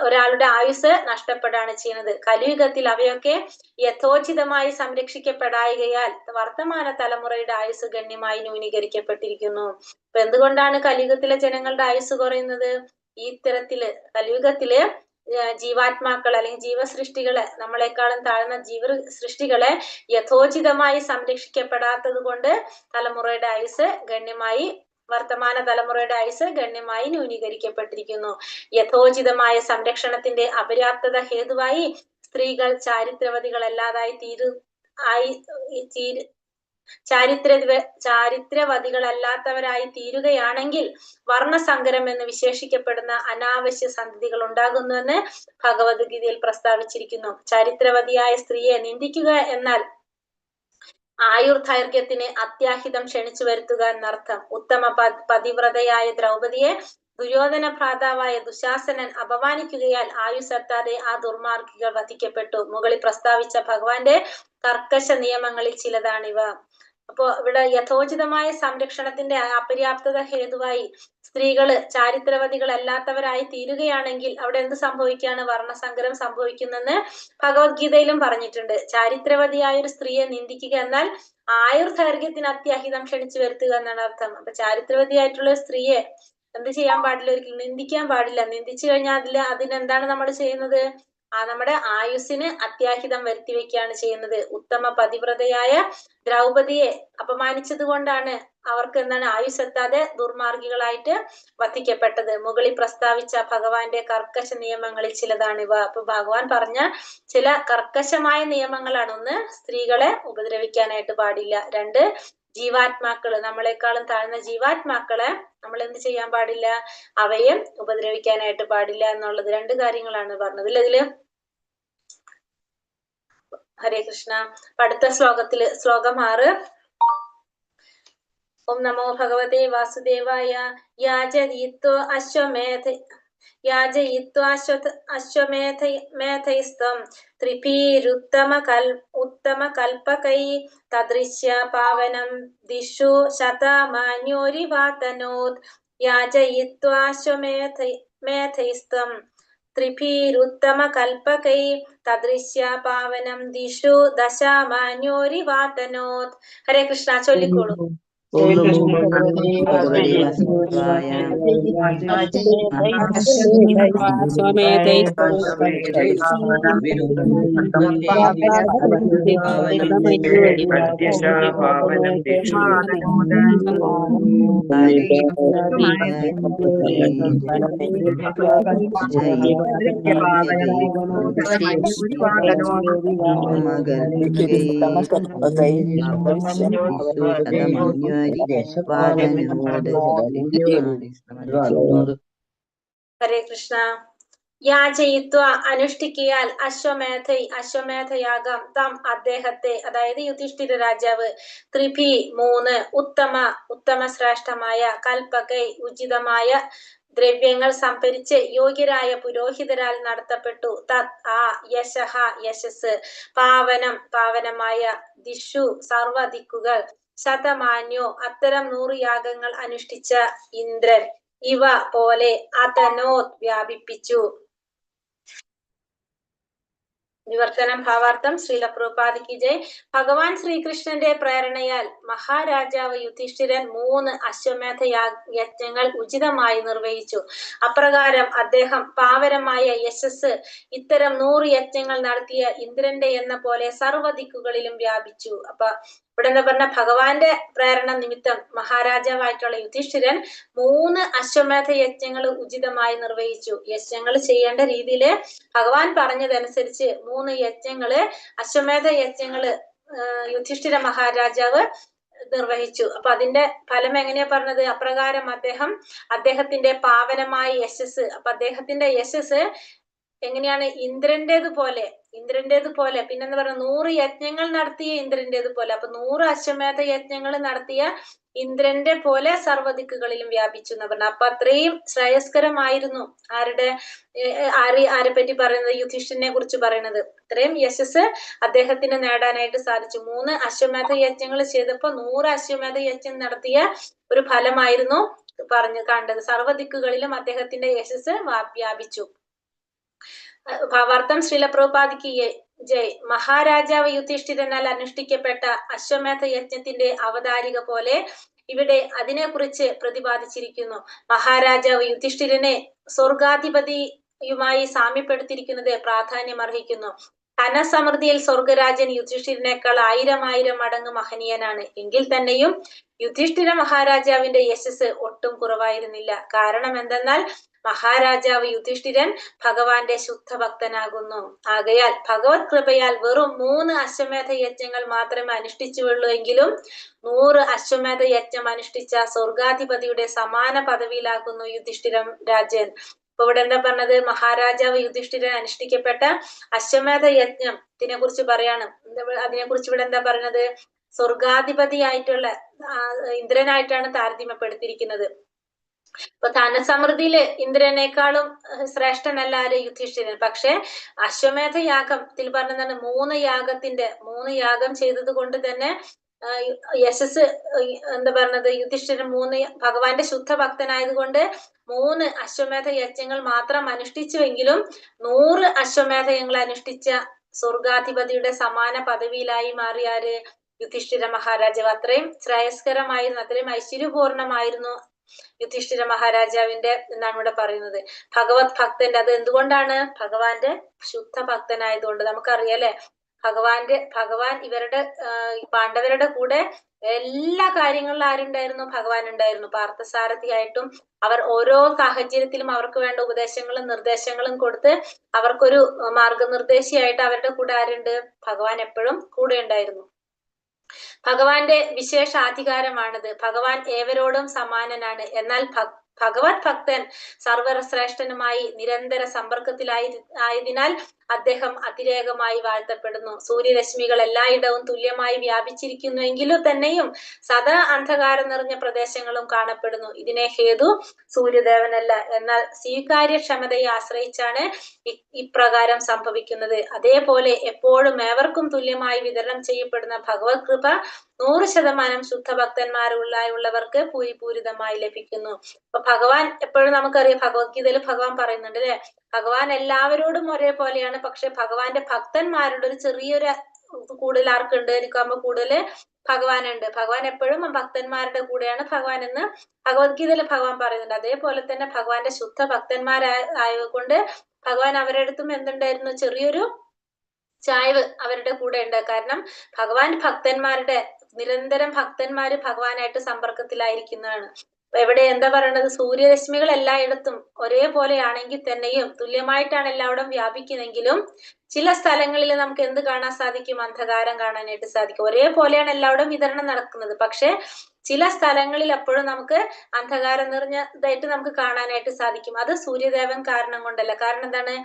ഒരാളുടെ ആയുസ് നഷ്ടപ്പെടാണ് ചെയ്യുന്നത്. കലിയുഗത്തിൽ അവയൊക്കെ യഥോചിതമായി സംരക്ഷിക്കപ്പെടായികയാൽ വർത്തമാന തലമുറയുടെ ആയുസ് ഗണ്യമായി ന്യൂനീകരിക്കപ്പെട്ടിരിക്കുന്നു. അപ്പൊ എന്തുകൊണ്ടാണ് കലിയുഗത്തിലെ ജനങ്ങളുടെ ആയുസ് കുറയുന്നത്? ഈ തരത്തില് കലിയുഗത്തില് ജീവാത്മാക്കൾ അല്ലെങ്കിൽ ജീവസൃഷ്ടികളെ, നമ്മളെക്കാളും താഴ്ന്ന സൃഷ്ടികളെ യഥോചിതമായി സംരക്ഷിക്കപ്പെടാത്തത് കൊണ്ട് തലമുറയുടെ ആയുസ് ഗണ്യമായി, വർത്തമാന തലമുറയുടെ ആയുസ് ഗണ്യമായി ന്യൂനീകരിക്കപ്പെട്ടിരിക്കുന്നു. യഥോചിതമായ സംരക്ഷണത്തിന്റെ അപര്യാപ്തത ഹേതുവായി സ്ത്രീകൾ ചാരിത്രവതികളല്ലാത്തവരായി തീരുകയാണെങ്കിൽ വർണ്ണസങ്കരം എന്ന് വിശേഷിക്കപ്പെടുന്ന അനാവശ്യ സന്തതികൾ ഉണ്ടാകുന്നുവെന്ന് ഭഗവത്ഗീതയിൽ പ്രസ്താവിച്ചിരിക്കുന്നു. ചരിത്രവതിയായ സ്ത്രീയെ നിന്ദിക്കുക എന്നാൽ ആയുർദൈർഘ്യത്തിന് അത്യാഹിതം ക്ഷണിച്ചു വരുത്തുക എന്നർത്ഥം. ഉത്തമ പതിവ്രതയായ ദ്രൗപദിയെ ദുര്യോധന ഭ്രാതാവായ ദുശാസനൻ അപമാനിക്കുകയാൽ ആയുസ്സെത്താതെ ആ ദുർമാർഗികൾ വധിക്കപ്പെട്ടു. മുകളിൽ പ്രസ്താവിച്ച ഭഗവാന്റെ കർക്കശ നിയമങ്ങളിൽ ചിലതാണിവ. അപ്പോ ഇവിടെ യഥോചിതമായ സംരക്ഷണത്തിന്റെ അപര്യാപ്തത ഹേതുവായി സ്ത്രീകള് ചാരിത്രവതികളല്ലാത്തവരായി തീരുകയാണെങ്കിൽ അവിടെ എന്ത് സംഭവിക്കുകയാണ്? വർണ്ണസങ്കരം സംഭവിക്കുന്നെന്ന് ഭഗവത്ഗീതയിലും പറഞ്ഞിട്ടുണ്ട്. ചാരിത്രവതിയായ ഒരു സ്ത്രീയെ നിന്ദിക്കുക എന്നാൽ ആയുർദൈർഘ്യത്തിന് അത്യാഹിതം ക്ഷണിച്ചു വരുത്തുക എന്നാണ് അർത്ഥം. അപ്പൊ ചാരിത്രവതിയായിട്ടുള്ള സ്ത്രീയെ എന്ത് ചെയ്യാൻ പാടില്ല? ഒരിക്കലും നിന്ദിക്കാൻ പാടില്ല. നിന്ദിച്ചു കഴിഞ്ഞാൽ അതിനെന്താണ് നമ്മൾ ചെയ്യുന്നത്? നമ്മുടെ ആയുസ്സിന് അത്യാഹിതം വരുത്തി വെക്കുകയാണ് ചെയ്യുന്നത്. ഉത്തമ പതിവ്രതയായ ദ്രൗപദിയെ അപമാനിച്ചത് കൊണ്ടാണ് അവർക്ക് എന്താണ് ആയുസ്സെത്താതെ ദുർമാർഗികളായിട്ട് വധിക്കപ്പെട്ടത്. മുകളിൽ പ്രസ്താവിച്ച ഭഗവാന്റെ കർക്കശ നിയമങ്ങളിൽ ചിലതാണിവ. അപ്പൊ ഭഗവാൻ പറഞ്ഞ ചില കർക്കശമായ നിയമങ്ങളാണ്. ഒന്ന്, സ്ത്രീകളെ ഉപദ്രവിക്കാനായിട്ട് പാടില്ല. രണ്ട്, ജീവാത്മാക്കള്, നമ്മളെക്കാളും താഴ്ന്ന ജീവാത്മാക്കളെ നമ്മൾ എന്ത് ചെയ്യാൻ പാടില്ല? അവയെ ഉപദ്രവിക്കാനായിട്ട് പാടില്ല എന്നുള്ളത്. രണ്ട് കാര്യങ്ങളാണ് പറഞ്ഞത് അല്ലെ ഇതില്. ഹരേ കൃഷ്ണ. അടുത്ത ശ്ലോകം 6. ഓം നമോ ഭഗവതേ വാസുദേവായ. യാജയിത്വാശ്വമേധൈസ്ത്വം ത്രിഭിരുത്തമകൽപകൈ തദൃശ്യ പാവനം ദിഷു ശതമാന്യോരിവാതനോത്. യാജയിത്വാശ്വമേധൈസ്ത്വം ത്രിഭിരുത്തമകൽപകൈ തദൃശ്യ പാവനം ദിഷു ദശമാന്യോരിവാതനോത്. ഹരേ കൃഷ്ണ. ചൊല്ലിക്കോളൂ. ഓം നമോ ഭഗവതേ വാസുദേവായ. ഹരേ കൃഷ്ണ. യാചയിത്വ അനുഷ്ഠിക്കിയാൽ അശ്വമേധയാഗം തം അദ്ദേഹത്തെ, അതായത് യുധിഷ്ഠിര രാജാവ്, ത്രിഭി 3 ഉത്തമ ശ്രേഷ്ഠമായ കൽപകൈ ഉചിതമായ ദ്രവ്യങ്ങൾ സംഭരിച്ച് യോഗ്യരായ പുരോഹിതരാൽ നടത്തപ്പെട്ടു. തത് ആ യശഃ യശസ്, പാവനമായ ദിഷു സർവദിക്കുകൾ, ശതമാന്യോ അത്തരം 100 യാഗങ്ങൾ അനുഷ്ഠിച്ച ഇന്ദ്രൻ, ഇവ പോലെ അതനോത് വ്യാപിപ്പിച്ചു. വിവർത്തനം ഭാവാർത്ഥം. ശ്രീല പ്രഭുപാദിക്ക് ജയ്. ഭഗവാൻ ശ്രീകൃഷ്ണന്റെ പ്രേരണയാൽ മഹാരാജാവ് യുധിഷ്ഠിരൻ 3 അശ്വമേധ യജ്ഞങ്ങൾ ഉചിതമായി നിർവഹിച്ചു. അപ്രകാരം അദ്ദേഹം പാവനമായ യശസ് ഇത്തരം 100 യജ്ഞങ്ങൾ നടത്തിയ ഇന്ദ്രന്റെ എന്ന പോലെ സർവ്വദിക്കുകളിലും വ്യാപിച്ചു. അപ്പൊ ഇവിടെ എന്താ പറഞ്ഞ, ഭഗവാന്റെ പ്രേരണ നിമിത്തം മഹാരാജാവായിട്ടുള്ള യുധിഷ്ഠിരൻ 3 അശ്വമേധ യജ്ഞങ്ങൾ ഉചിതമായി നിർവഹിച്ചു. യജ്ഞങ്ങൾ ചെയ്യേണ്ട രീതിയില് ഭഗവാൻ പറഞ്ഞതനുസരിച്ച് 3 യജ്ഞങ്ങള്, അശ്വമേധ യജ്ഞങ്ങള് യുധിഷ്ഠിര മഹാരാജാവ് നിർവഹിച്ചു. അപ്പൊ അതിന്റെ ഫലം എങ്ങനെയാ പറഞ്ഞത്? അപ്രകാരം അദ്ദേഹത്തിന്റെ പാവനമായ യശസ്, അപ്പൊ അദ്ദേഹത്തിന്റെ യശസ് എങ്ങനെയാണ്? ഇന്ദ്രന്റേതുപോലെ പിന്നെന്ന് പറഞ്ഞ 100 യജ്ഞങ്ങൾ നടത്തിയ ഇന്ദ്രന്റേതുപോലെ. അപ്പൊ 100 അശ്വമേധ യജ്ഞങ്ങൾ നടത്തിയ ഇന്ദ്രന്റെ പോലെ സർവ്വദിക്കുകളിലും വ്യാപിച്ചു എന്ന് പറഞ്ഞു. അപ്പൊ അത്രയും ശ്രേയസ്കരമായിരുന്നു ആരെ പറ്റി പറയുന്നത്? യുധിഷ്ഠിരനെ കുറിച്ച് പറയുന്നത്. ഇത്രയും യശസ് അദ്ദേഹത്തിന് നേടാനായിട്ട് സാധിച്ചു. 3 അശ്വമേധ യജ്ഞങ്ങൾ ചെയ്തപ്പോ 100 അശ്വമേധ യജ്ഞം നടത്തിയ ഒരു ഫലമായിരുന്നു കണ്ടത്. സർവ്വദിക്കുകളിലും അദ്ദേഹത്തിന്റെ യശസ് വ്യാപിച്ചു. ഭാവാർത്ഥം. ശ്രീല പ്രഭുപാദിക്ക് ജയ്. മഹാരാജാവ് യുധിഷ്ഠിരനാൽ അനുഷ്ഠിക്കപ്പെട്ട അശ്വമേധ യജ്ഞത്തിന്റെ അവതാരിക പോലെ ഇവിടെ അതിനെ കുറിച്ച് പ്രതിപാദിച്ചിരിക്കുന്നു. മഹാരാജാവ് യുധിഷ്ഠിരനെ സ്വർഗാധിപതി യുമായി സാമ്യപ്പെടുത്തിയിരിക്കുന്നത് പ്രാധാന്യം അർഹിക്കുന്നു. ധനസമൃദ്ധിയിൽ സ്വർഗരാജൻ യുധിഷ്ഠിരനേക്കാൾ 1000 മടങ്ങ് മഹനീയനാണ്. എങ്കിൽ തന്നെയും യുധിഷ്ഠിര മഹാരാജാവിന്റെ യശസ് ഒട്ടും കുറവായിരുന്നില്ല. കാരണം എന്തെന്നാൽ മഹാരാജാവ് യുധിഷ്ഠിരൻ ഭഗവാന്റെ ശുദ്ധ ഭക്തനാകുന്നു. ആകയാൽ ഭഗവത് കൃപയാൽ വെറും 3 അശ്വമേധ യജ്ഞങ്ങൾ മാത്രമേ അനുഷ്ഠിച്ചുള്ളൂ എങ്കിലും 100 അശ്വമേധ യജ്ഞം അനുഷ്ഠിച്ച സ്വർഗാധിപതിയുടെ സമാന പദവിയിലാകുന്നു യുധിഷ്ഠിരം രാജൻ. ഇപ്പൊ ഇവിടെ എന്താ പറഞ്ഞത്? മഹാരാജാവ് യുധിഷ്ഠിരൻ അനുഷ്ഠിക്കപ്പെട്ട അശ്വമേധ യജ്ഞത്തിനെ കുറിച്ച് പറയാണ്. അതിനെക്കുറിച്ച് ഇവിടെ എന്താ പറയുന്നത്? സ്വർഗാധിപതിയായിട്ടുള്ള ഇന്ദ്രനായിട്ടാണ് താരതമ്യപ്പെടുത്തിയിരിക്കുന്നത്. ഇപ്പൊ ധനസമൃദ്ധിയില് ഇന്ദ്രനേക്കാളും ശ്രേഷ്ഠനല്ല ആര്? യുധിഷ്ഠിരൻ. പക്ഷെ അശ്വമേധ യാഗത്തിൽ പറഞ്ഞതാണ് 3 യാഗം ചെയ്തത് കൊണ്ട് തന്നെ യശസ് എന്താ പറഞ്ഞത്? യുധിഷ്ഠിരൻ ഭഗവാന്റെ ശുദ്ധ ഭക്തനായത് കൊണ്ട് 3 അശ്വമേധ യജ്ഞങ്ങൾ മാത്രം അനുഷ്ഠിച്ചുവെങ്കിലും 100 അശ്വമേധയങ്ങൾ അനുഷ്ഠിച്ച സ്വർഗാധിപതിയുടെ സമാന പദവിയിലായി മാറിയാര്? യുധിഷ്ഠിര മഹാരാജാവ്. അത്രയും ശ്രേയസ്കരമായിരുന്നു, അത്രയും ഐശ്വര്യപൂർണമായിരുന്നു യുധിഷ്ഠിര മഹാരാജാവിന്റെ എന്നാണ് ഇവിടെ പറയുന്നത്. ഭഗവത് ഭക്തന്റെ, അത് എന്തുകൊണ്ടാണ്? ഭഗവാന്റെ ശുദ്ധ ഭക്തനായതുകൊണ്ട്. നമുക്കറിയാലേ, ഭഗവാൻ ഇവരുടെ പാണ്ഡവരുടെ കൂടെ എല്ലാ കാര്യങ്ങളിലും ആരുണ്ടായിരുന്നു? ഭഗവാൻ ഉണ്ടായിരുന്നു. പാർത്ഥസാരഥിയായിട്ടും അവർ ഓരോ സാഹചര്യത്തിലും അവർക്ക് വേണ്ട ഉപദേശങ്ങളും നിർദ്ദേശങ്ങളും കൊടുത്ത് അവർക്കൊരു മാർഗനിർദ്ദേശിയായിട്ട് അവരുടെ കൂടെ ആരുണ്ട്? ഭഗവാൻ എപ്പോഴും കൂടെ ഉണ്ടായിരുന്നു. ഭഗവാന്റെ വിശേഷാധികാരമാണിത്. ഭഗവാൻ ഏവരോടും സമാനനാണ്. എന്നാൽ ഭഗവത് ഭക്തൻ സർവശ്രേഷ്ഠനുമായി നിരന്തര സമ്പർക്കത്തിലായതിനാൽ അദ്ദേഹം അതിരേകമായി വാഴ്ത്തപ്പെടുന്നു. സൂര്യരശ്മികൾ എല്ലായിടവും തുല്യമായി വ്യാപിച്ചിരിക്കുന്നുവെങ്കിലും തന്നെയും സദാ അന്ധകാരം നിറഞ്ഞ പ്രദേശങ്ങളും കാണപ്പെടുന്നു. ഇതിനെ ഹേതു സൂര്യദേവനല്ല, എന്നാൽ സ്വീകാര്യക്ഷമതയെ ആശ്രയിച്ചാണ് ഇപ്രകാരം സംഭവിക്കുന്നത്. അതേപോലെ എപ്പോഴും ഏവർക്കും തുല്യമായി വിതരണം ചെയ്യപ്പെടുന്ന ഭഗവത് കൃപ 100% ശുദ്ധഭക്തന്മാരുള്ളവർക്ക് പൂരിപൂരിതമായി ലഭിക്കുന്നു. അപ്പൊ ഭഗവാൻ എപ്പോഴും നമുക്കറിയാം, ഭഗവത്ഗീതയിൽ ഭഗവാൻ പറയുന്നുണ്ട് അല്ലെ, ഭഗവാൻ എല്ലാവരോടും ഒരേപോലെയാണ്. പക്ഷെ ഭഗവാന്റെ ഭക്തന്മാരുടെ ഒരു ചെറിയൊരു കൂടുതൽ ആർക്കുണ്ട്? എനിക്കാകുമ്പോ കൂടുതല് ഭഗവാനുണ്ട്. ഭഗവാൻ എപ്പോഴും ഭക്തന്മാരുടെ കൂടെയാണ് ഭഗവാൻ എന്ന് ഭഗവത്ഗീതയിൽ ഭഗവാൻ പറയുന്നുണ്ട്. അതേപോലെ തന്നെ ഭഗവാന്റെ ശുദ്ധ ഭക്തന്മാരായതുകൊണ്ട് ഭഗവാൻ അവരുടെ അടുത്തും എന്തുണ്ടായിരുന്നു? ചെറിയൊരു ചായ്വ് അവരുടെ കൂടെ ഉണ്ട്. കാരണം ഭഗവാൻ നിരന്തരം ഭക്തന്മാര് ഭഗവാനായിട്ട് സമ്പർക്കത്തിലായിരിക്കുന്നതാണ്. എവിടെ എന്താ പറയണത്? സൂര്യരശ്മികൾ എല്ലായിടത്തും ഒരേപോലെയാണെങ്കിൽ തന്നെയും, തുല്യമായിട്ടാണ് എല്ലായിടം വ്യാപിക്കുന്നെങ്കിലും ചില സ്ഥലങ്ങളിൽ നമുക്ക് എന്ത് കാണാൻ സാധിക്കും? അന്ധകാരം കാണാനായിട്ട് സാധിക്കും. ഒരേപോലെയാണ് എല്ലായിടം വിതരണം നടക്കുന്നത്. പക്ഷെ ചില സ്ഥലങ്ങളിൽ എപ്പോഴും നമുക്ക് അന്ധകാരം നിറഞ്ഞതായിട്ട് നമുക്ക് കാണാനായിട്ട് സാധിക്കും. അത് സൂര്യദേവൻ കാരണം കൊണ്ടല്ല. കാരണം എന്താണ്?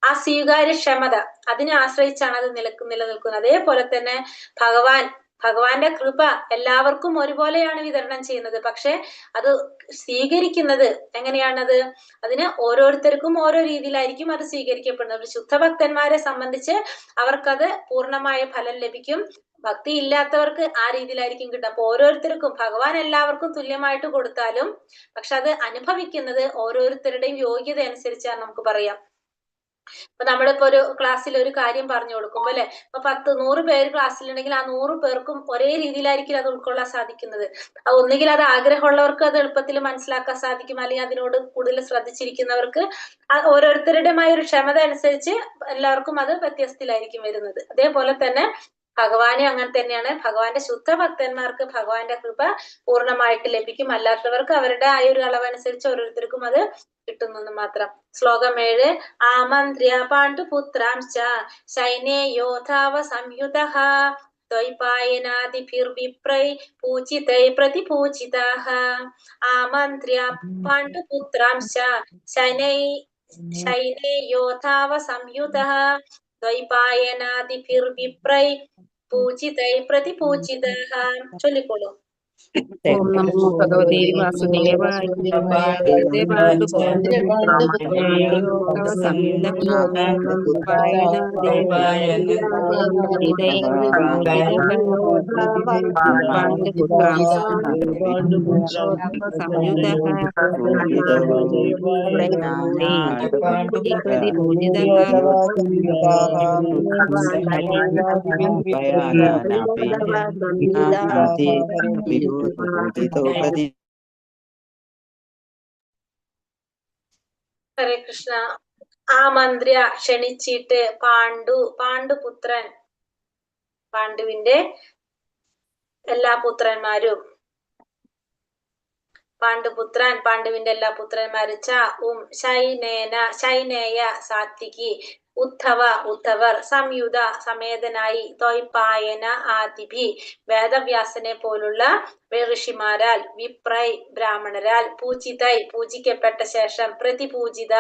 ആ സ്വീകാര്യക്ഷമത, അതിനെ ആശ്രയിച്ചാണ് അത് നിലനിൽക്കുന്നത്. അതേപോലെ തന്നെ ഭഗവാന്റെ കൃപ എല്ലാവർക്കും ഒരുപോലെയാണ് വിതരണം ചെയ്യുന്നത്. പക്ഷെ അത് സ്വീകരിക്കുന്നത് എങ്ങനെയാണത്? അതിന് ഓരോരുത്തർക്കും ഓരോ രീതിയിലായിരിക്കും അത് സ്വീകരിക്കപ്പെടുന്നത്. ശുദ്ധഭക്തന്മാരെ സംബന്ധിച്ച് അവർക്കത് പൂർണ്ണമായ ഫലം ലഭിക്കും. ഭക്തി ഇല്ലാത്തവർക്ക് ആ രീതിയിലായിരിക്കും കിട്ടുക. അപ്പൊ ഓരോരുത്തർക്കും ഭഗവാൻ എല്ലാവർക്കും തുല്യമായിട്ട് കൊടുത്താലും പക്ഷെ അത് അനുഭവിക്കുന്നത് ഓരോരുത്തരുടെയും യോഗ്യത അനുസരിച്ചാണ് നമുക്ക് പറയാം. ഇപ്പൊ നമ്മളിപ്പോ ഒരു ക്ലാസ്സിൽ ഒരു കാര്യം പറഞ്ഞു കൊടുക്കുമ്പോ അല്ലെ, ഇപ്പൊ 100 പേര് ക്ലാസ്സിലുണ്ടെങ്കിൽ ആ 100 പേർക്കും ഒരേ രീതിയിലായിരിക്കും അത് ഉൾക്കൊള്ളാൻ സാധിക്കുന്നത്. ഒന്നുകിൽ അത് ആഗ്രഹമുള്ളവർക്ക് അത് എളുപ്പത്തിൽ മനസ്സിലാക്കാൻ സാധിക്കും, അല്ലെങ്കിൽ അതിനോട് കൂടുതൽ ശ്രദ്ധിച്ചിരിക്കുന്നവർക്ക് ഓരോരുത്തരുടെയുമായ ഒരു ക്ഷമത അനുസരിച്ച് എല്ലാവർക്കും അത് വ്യത്യസ്തത്തിലായിരിക്കും വരുന്നത്. അതേപോലെ തന്നെ ഭഗവാനെ അങ്ങനെ തന്നെയാണ്. ഭഗവാന്റെ ശുദ്ധ ഭക്തന്മാർക്ക് ഭഗവാന്റെ കൃപ പൂർണ്ണമായിട്ട് ലഭിക്കും. അല്ലാത്തവർക്ക് അവരുടെ ആ ഒരു അളവനുസരിച്ച് ഓരോരുത്തർക്കും അത് കിട്ടുന്നു മാത്രം. ശ്ലോകം 7. ആമന്ത്ര്യ പാണ്ഡുപുത്രാംശ്ച സൈന്യേ യോദ്ധാവ സംയുതഃ ദ്വൈപായനാദിഭിർവിപ്രൈ പൂജിതൈ പ്രതിപൂജിതാഃ. ആമന്ത്ര്യ പാണ്ഡുപുത്രാംശ്ച സൈന്യേ യോദ്ധാവ സംയുതഃ ദ്വൈപായനാദിഭിർവിപ്രൈ പൂജിതൈ പ്രതിപൂജിതാഃ. ചൊല്ലിക്കോളൂ. ഓം നമോ ഭഗവതേ വാസുദേവായ. ഹരേ കൃഷ്ണ. ആമന്ത്ര്യ ക്ഷണിച്ചിട്ട് പാണ്ഡുപുത്രൻ, പാണ്ഡുവിന്റെ എല്ലാ പുത്രന്മാരും, പാണ്ഡുവിന്റെ എല്ലാ പുത്രന്മാരും. ശൈനേയ സാത്വികി, ഉദ്ധവർ, സംയുത സമേതനായി, ദ്വൈപായന ആദിഭി വേദവ്യാസനെ പോലുള്ള ഋഷിമാരാൽ, വിപ്രൈ ബ്രാഹ്മണരാൽ, പൂജിക്കപ്പെട്ട ശേഷം, പ്രതിപൂജിത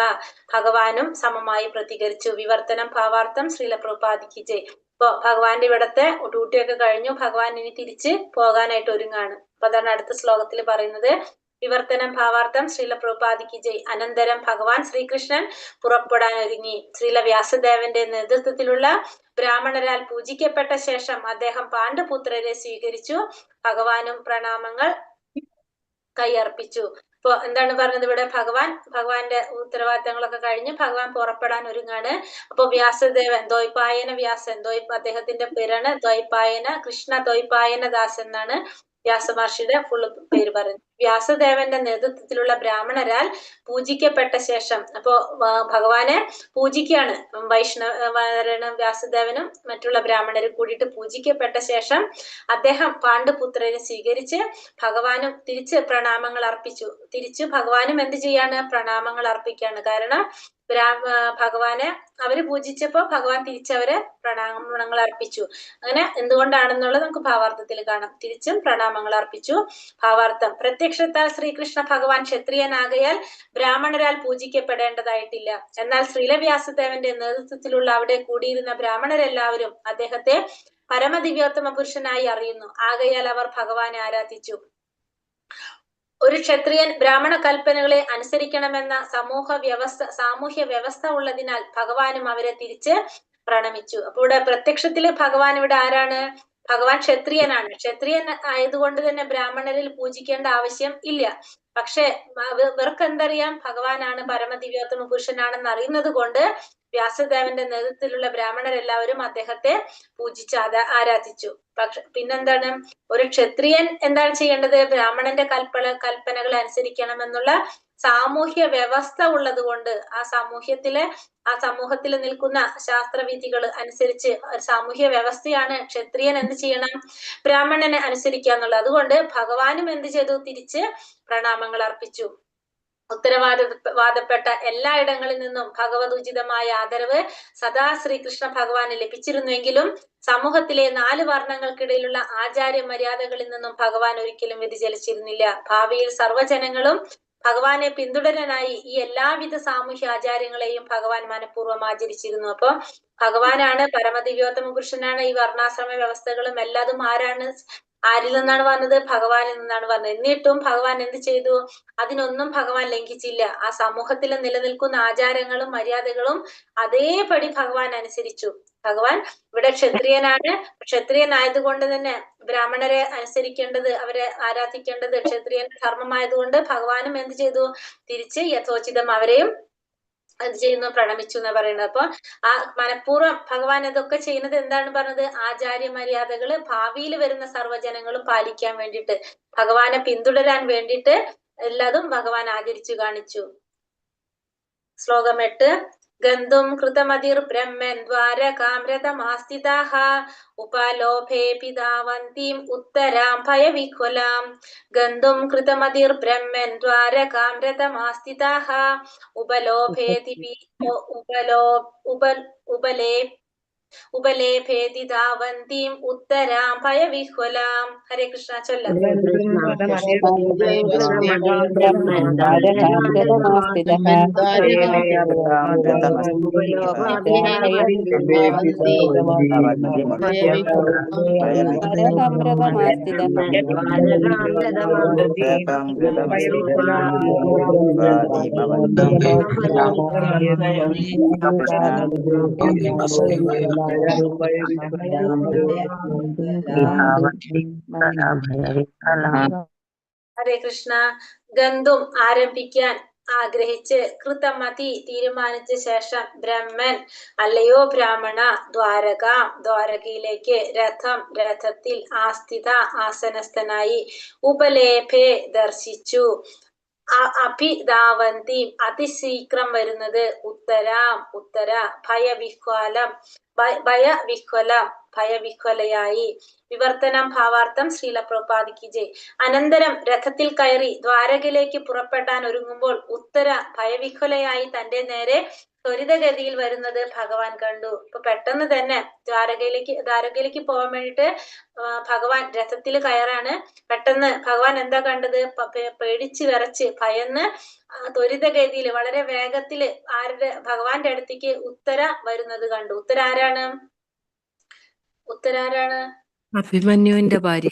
ഭഗവാനും സമമായി പ്രതികരിച്ചു. വിവർത്തനം ഭാവാർത്ഥം ശ്രീല പ്രഭുപാദിക്ക് ജയ്. ഇപ്പൊ ഭഗവാന്റെ ഇവിടത്തെ ഡ്യൂട്ടിയൊക്കെ കഴിഞ്ഞു, ഭഗവാൻ ഇനി തിരിച്ച് പോകാനായിട്ട് ഒരുങ്ങാണ്. അപ്പൊ അതാണ് അടുത്ത ശ്ലോകത്തിൽ പറയുന്നത്. വിവർത്തനം ഭാവാർത്ഥം ശ്രീല പ്രഭുപാദിക്ക് ജയ്. അനന്തരം ഭഗവാൻ ശ്രീകൃഷ്ണൻ പുറപ്പെടാൻ ഒരുങ്ങി. ശ്രീല വ്യാസദേവന്റെ നേതൃത്വത്തിലുള്ള ബ്രാഹ്മണരാൽ പൂജിക്കപ്പെട്ട ശേഷം അദ്ദേഹം പാണ്ഡുപുത്രരെ സ്വീകരിച്ചു. ഭഗവാനും പ്രണാമങ്ങൾ കൈയർപ്പിച്ചു. ഇപ്പൊ എന്താണ് പറഞ്ഞത് ഇവിടെ? ഭഗവാന്റെ ഉത്തരവാദിത്തങ്ങളൊക്കെ കഴിഞ്ഞ് ഭഗവാൻ പുറപ്പെടാൻ ഒരുങ്ങാണ്. അപ്പൊ വ്യാസദേവൻ, ദ്വൈപായന വ്യാസൻ, അദ്ദേഹത്തിന്റെ പേരാണ് ദ്വൈപായന, കൃഷ്ണ ദ്വൈപായന ദാസ് എന്നാണ് വ്യാസമഹർഷിയുടെ ഫുള്ള് പേര് പറയുന്നത്. വ്യാസദേവന്റെ നേതൃത്വത്തിലുള്ള ബ്രാഹ്മണരാൽ പൂജിക്കപ്പെട്ട ശേഷം, അപ്പോ ഭഗവാനെ പൂജിക്കുകയാണ്. വൈഷ്ണവനും വ്യാസദേവനും മറ്റുള്ള ബ്രാഹ്മണരും കൂടിയിട്ട് പൂജിക്കപ്പെട്ട ശേഷം അദ്ദേഹം പാണ്ഡുപുത്രരെ സ്വീകരിച്ച് ഭഗവാനും തിരിച്ച് പ്രണാമങ്ങൾ അർപ്പിച്ചു. തിരിച്ചു ഭഗവാനും എന്ത് ചെയ്യാണ്? പ്രണാമങ്ങൾ അർപ്പിക്കുകയാണ്. കാരണം ഭഗവാനെ അവര് പൂജിച്ചപ്പോ ഭഗവാൻ തിരിച്ചവരെ പ്രണാമങ്ങൾ അർപ്പിച്ചു. അങ്ങനെ എന്തുകൊണ്ടാണെന്നുള്ളത് നമുക്ക് ഭാവാർത്ഥത്തിൽ കാണാം. തിരിച്ചും പ്രണാമങ്ങൾ അർപ്പിച്ചു. ഭാവാർത്ഥം: പ്രത്യക്ഷത്താൽ ശ്രീകൃഷ്ണ ഭഗവാൻ ക്ഷത്രിയനാകയാൽ ബ്രാഹ്മണരാൽ പൂജിക്കപ്പെടേണ്ടതായിട്ടില്ല. എന്നാൽ ശ്രീലവ്യാസദേവന്റെ നേതൃത്വത്തിലുള്ള അവിടെ കൂടിയിരുന്ന ബ്രാഹ്മണരെല്ലാവരും അദ്ദേഹത്തെ പരമദിവ്യോത്തമ പുരുഷനായി അറിയുന്നു. ആകയാൽ അവർ ഭഗവാനെ ആരാധിച്ചു. ഒരു ക്ഷത്രിയൻ ബ്രാഹ്മണ കൽപ്പനകളെ അനുസരിക്കണമെന്ന സാമൂഹ്യ വ്യവസ്ഥ ഉള്ളതിനാൽ ഭഗവാനും അവരെ തിരിച്ച് പ്രണമിച്ചു. അപ്പൊ ഇവിടെ പ്രത്യക്ഷത്തില് ഭഗവാൻ ഇവിടെ ആരാണ്? ഭഗവാൻ ക്ഷത്രിയനാണ്. ക്ഷത്രിയൻ ആയതുകൊണ്ട് തന്നെ ബ്രാഹ്മണരിൽ പൂജിക്കേണ്ട ആവശ്യം ഇല്ല. പക്ഷെ ഇവർക്ക് എന്തറിയാം? ഭഗവാനാണ് പരമദിവ്യോത്തമ പുരുഷനാണെന്ന് അറിയുന്നത് കൊണ്ട് വ്യാസദേവന്റെ നേതൃത്വത്തിലുള്ള ബ്രാഹ്മണരെല്ലാവരും അദ്ദേഹത്തെ പൂജിച്ച് ആരാധിച്ചു. പക്ഷെ പിന്നെന്താണ്? ഒരു ക്ഷത്രിയൻ എന്താണ് ചെയ്യേണ്ടത്? ബ്രാഹ്മണന്റെ കൽപ്പനകൾ അനുസരിക്കണമെന്നുള്ള സാമൂഹ്യ വ്യവസ്ഥ ഉള്ളത് കൊണ്ട് ആ സമൂഹത്തിൽ നിൽക്കുന്ന ശാസ്ത്രവിധികൾ അനുസരിച്ച് സാമൂഹ്യ വ്യവസ്ഥയാണ് ക്ഷത്രിയൻ എന്ത് ചെയ്യണം? ബ്രാഹ്മണനെ അനുസരിക്കുക എന്നുള്ളത്. അതുകൊണ്ട് ഭഗവാനും എന്ത് ചെയ്തു? തിരിച്ച് പ്രണാമങ്ങൾ അർപ്പിച്ചു. ഉത്തരവാദപ്പെട്ട എല്ലായിടങ്ങളിൽ നിന്നും ഭഗവതുചിതമായ ആദരവ് സദാ ശ്രീകൃഷ്ണ ഭഗവാന് ലഭിച്ചിരുന്നുവെങ്കിലും സമൂഹത്തിലെ 4 വർണ്ണങ്ങൾക്കിടയിലുള്ള ആചാര്യ മര്യാദകളിൽ നിന്നും ഭഗവാൻ ഒരിക്കലും വ്യതിചലിച്ചിരുന്നില്ല. ഭാവിയിൽ സർവ്വജനങ്ങളും ഭഗവാനെ പിന്തുടരാനായി ഈ എല്ലാവിധ സാമൂഹ്യ ആചാര്യങ്ങളെയും ഭഗവാൻ മനഃപൂർവ്വം ആചരിച്ചിരുന്നു. അപ്പൊ ഭഗവാനാണ് പരമദിവ്യോത്തമ പുരുഷനാണ്. ഈ വർണ്ണാശ്രമ വ്യവസ്ഥകളും എല്ലാതും ആരിൽ നിന്നാണ് വന്നത്? ഭഗവാനിൽ നിന്നാണ് വന്നത്. എന്നിട്ടും ഭഗവാൻ എന്ത് ചെയ്തു? അതിനൊന്നും ഭഗവാൻ ലംഘിച്ചില്ല. ആ സമൂഹത്തിൽ നിലനിൽക്കുന്ന ആചാരങ്ങളും മര്യാദകളും അതേപടി ഭഗവാൻ അനുസരിച്ചു. ഭഗവാൻ ഇവിടെ ക്ഷത്രിയനാണ്. ക്ഷത്രിയനായതുകൊണ്ട് തന്നെ ബ്രാഹ്മണരെ അനുസരിക്കേണ്ടത്, അവരെ ആരാധിക്കേണ്ടത് ക്ഷത്രിയന്റെ ധർമ്മമായതുകൊണ്ട് ഭഗവാനും എന്ത് ചെയ്തു? തിരിച്ച് യഥോചിതം അവരെയും എന്ത് ചെയ്യുന്നു? പ്രണമിച്ചു എന്നാ പറയുന്നത്. അപ്പൊ ആ മനഃപൂർവ്വം ഭഗവാൻ ഇതൊക്കെ ചെയ്യുന്നത് എന്താണ് പറഞ്ഞത്? ആചാര്യ മര്യാദകള് ഭാവിയിൽ വരുന്ന സർവ്വജനങ്ങളും പാലിക്കാൻ വേണ്ടിയിട്ട്, ഭഗവാനെ പിന്തുടരാൻ വേണ്ടിയിട്ട് എല്ലാതും ഭഗവാൻ ആചരിച്ചു കാണിച്ചു. ശ്ലോകം 8. ഗന്ധും കൃതമതിർ ബ്രഹ്മൻ ദ്വാരകാം രഥമാസ്ഥിതാഃ ഉപലോഭേപി ധാവന്തീം ഉത്തരാം ഭയവിഹ്വലാം. ഗന്ധും കൃതമതിർ ബ്രഹ്മൻ ദ്വാരകാം രഥമാസ്ഥിതാഃ ഉപലേഭേതി ധാവന്തീം ഉത്തരാം ഭയവിഹ്വലാം. ഹരേ കൃഷ്ണ. ചൊല്ലാം. ഹരേ കൃഷ്ണ. ഗന്ധും ആരംഭിക്കാൻ ആഗ്രഹിച്ച് കൃതമതി തീരുമാനിച്ച ശേഷം ബ്രഹ്മൻ അല്ലയോ ബ്രാഹ്മണ ദ്വാരകയിലേക്ക് രഥത്തിൽ ആസ്ഥിത ആസനസ്ഥനായി ഉപലേഭെ ദർശിച്ചു. അഭിധാവന്തി അതിശീഘ്രം വരുന്നത്, ഉത്തര ഭയവിഹ്വലം ഭയവിഹ്വലം ഭയവിഹ്വലയായി. വിവർത്തനം ഭാവാർത്ഥം ശ്രീല പ്രഭുപാദിക്ക് ജയ്. അനന്തരം രഥത്തിൽ കയറി ദ്വാരകയിലേക്ക് പുറപ്പെടാൻ ഒരുങ്ങുമ്പോൾ ഉത്തര ഭയവിഹ്വലയായി തന്റെ നേരെ ത്വരിതഗതിയിൽ വരുന്നത് ഭഗവാൻ കണ്ടു. ഇപ്പൊ പെട്ടെന്ന് തന്നെ ദ്വാരകയിലേക്ക് പോകാൻ വേണ്ടിട്ട് ഭഗവാൻ രഥത്തിൽ കയറാണ്. പെട്ടെന്ന് ഭഗവാൻ എന്താ കണ്ടത്? പേടിച്ച് വിറച്ച് ഭയന്ന് ത്വരിതഗതിയിൽ വളരെ വേഗത്തില് ഭഗവാന്റെ അടുത്തേക്ക് ഉത്തര വരുന്നത് കണ്ടു. ഉത്തര ആരാണ്? അഭിമന്യുവിന്റെ ഭാര്യ.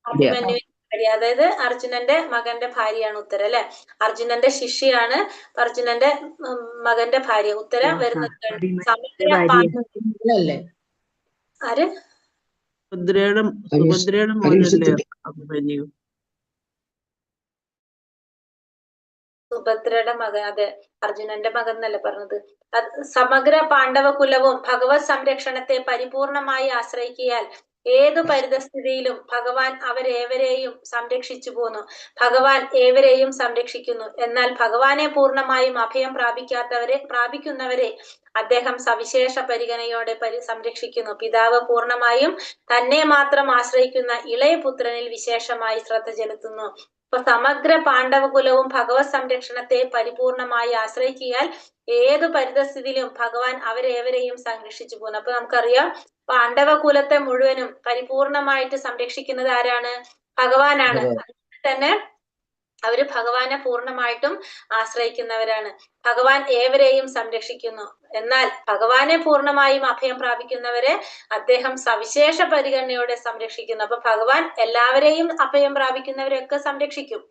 അഭിമന്യുവിന്റെ ഭാര്യ, അതായത് അർജുനന്റെ മകന്റെ ഭാര്യയാണ് ഉത്തര അല്ലെ. അർജുനന്റെ ശിഷ്യയാണ് അർജുനന്റെ മകന്റെ ഭാര്യ ഉത്തര വരുന്നത് കണ്ടു. സമഗ്ര ആര്? സുഭദ്രയുടെ മോനല്ലേ അഭിമന്യു? സുഭദ്രയുടെ മകൻ, അതെ, അർജുനന്റെ മകൻ എന്നല്ലേ പറഞ്ഞത്. സമഗ്ര പാണ്ഡവ കുലവും ഭഗവത് സംരക്ഷണത്തെ പരിപൂർണമായി ആശ്രയിക്കിയാൽ ഏതു പരിതസ്ഥിതിയിലും ഭഗവാൻ അവരേവരെയും സംരക്ഷിച്ചു പോന്നു. ഭഗവാൻ ഏവരെയും സംരക്ഷിക്കുന്നു. എന്നാൽ ഭഗവാനെ പൂർണ്ണമായും അഭയം പ്രാപിക്കുന്നവരെ അദ്ദേഹം സവിശേഷ പരിഗണനയോടെ സംരക്ഷിക്കുന്നു. പിതാവ് പൂർണ്ണമായും തന്നെ മാത്രം ആശ്രയിക്കുന്ന ഇളയ പുത്രനിൽ വിശേഷമായി ശ്രദ്ധ ചെലുത്തുന്നു. ഇപ്പൊ സമഗ്ര പാണ്ഡവകുലവും ഭഗവത് സംരക്ഷണത്തെ പരിപൂർണമായി ആശ്രയിക്കിയാൽ ഏതു പരിതസ്ഥിതിയിലും ഭഗവാൻ അവരേവരെയും സംരക്ഷിച്ചു പോകുന്നു. അപ്പൊ നമുക്കറിയാം, പാണ്ഡവകുലത്തെ മുഴുവനും പരിപൂർണമായിട്ട് സംരക്ഷിക്കുന്നത് ആരാണ്? ഭഗവാനാണ്. അതുകൊണ്ട് തന്നെ അവര് ഭഗവാനെ പൂർണ്ണമായിട്ടും ആശ്രയിക്കുന്നവരാണ്. ഭഗവാൻ ഏവരെയും സംരക്ഷിക്കുന്നു. എന്നാൽ ഭഗവാനെ പൂർണ്ണമായും അഭയം പ്രാപിക്കുന്നവരെ അദ്ദേഹം സവിശേഷ പരിഗണനയോടെ സംരക്ഷിക്കുന്നു. അപ്പൊ ഭഗവാൻ എല്ലാവരെയും അഭയം പ്രാപിക്കുന്നവരെയൊക്കെ സംരക്ഷിക്കും.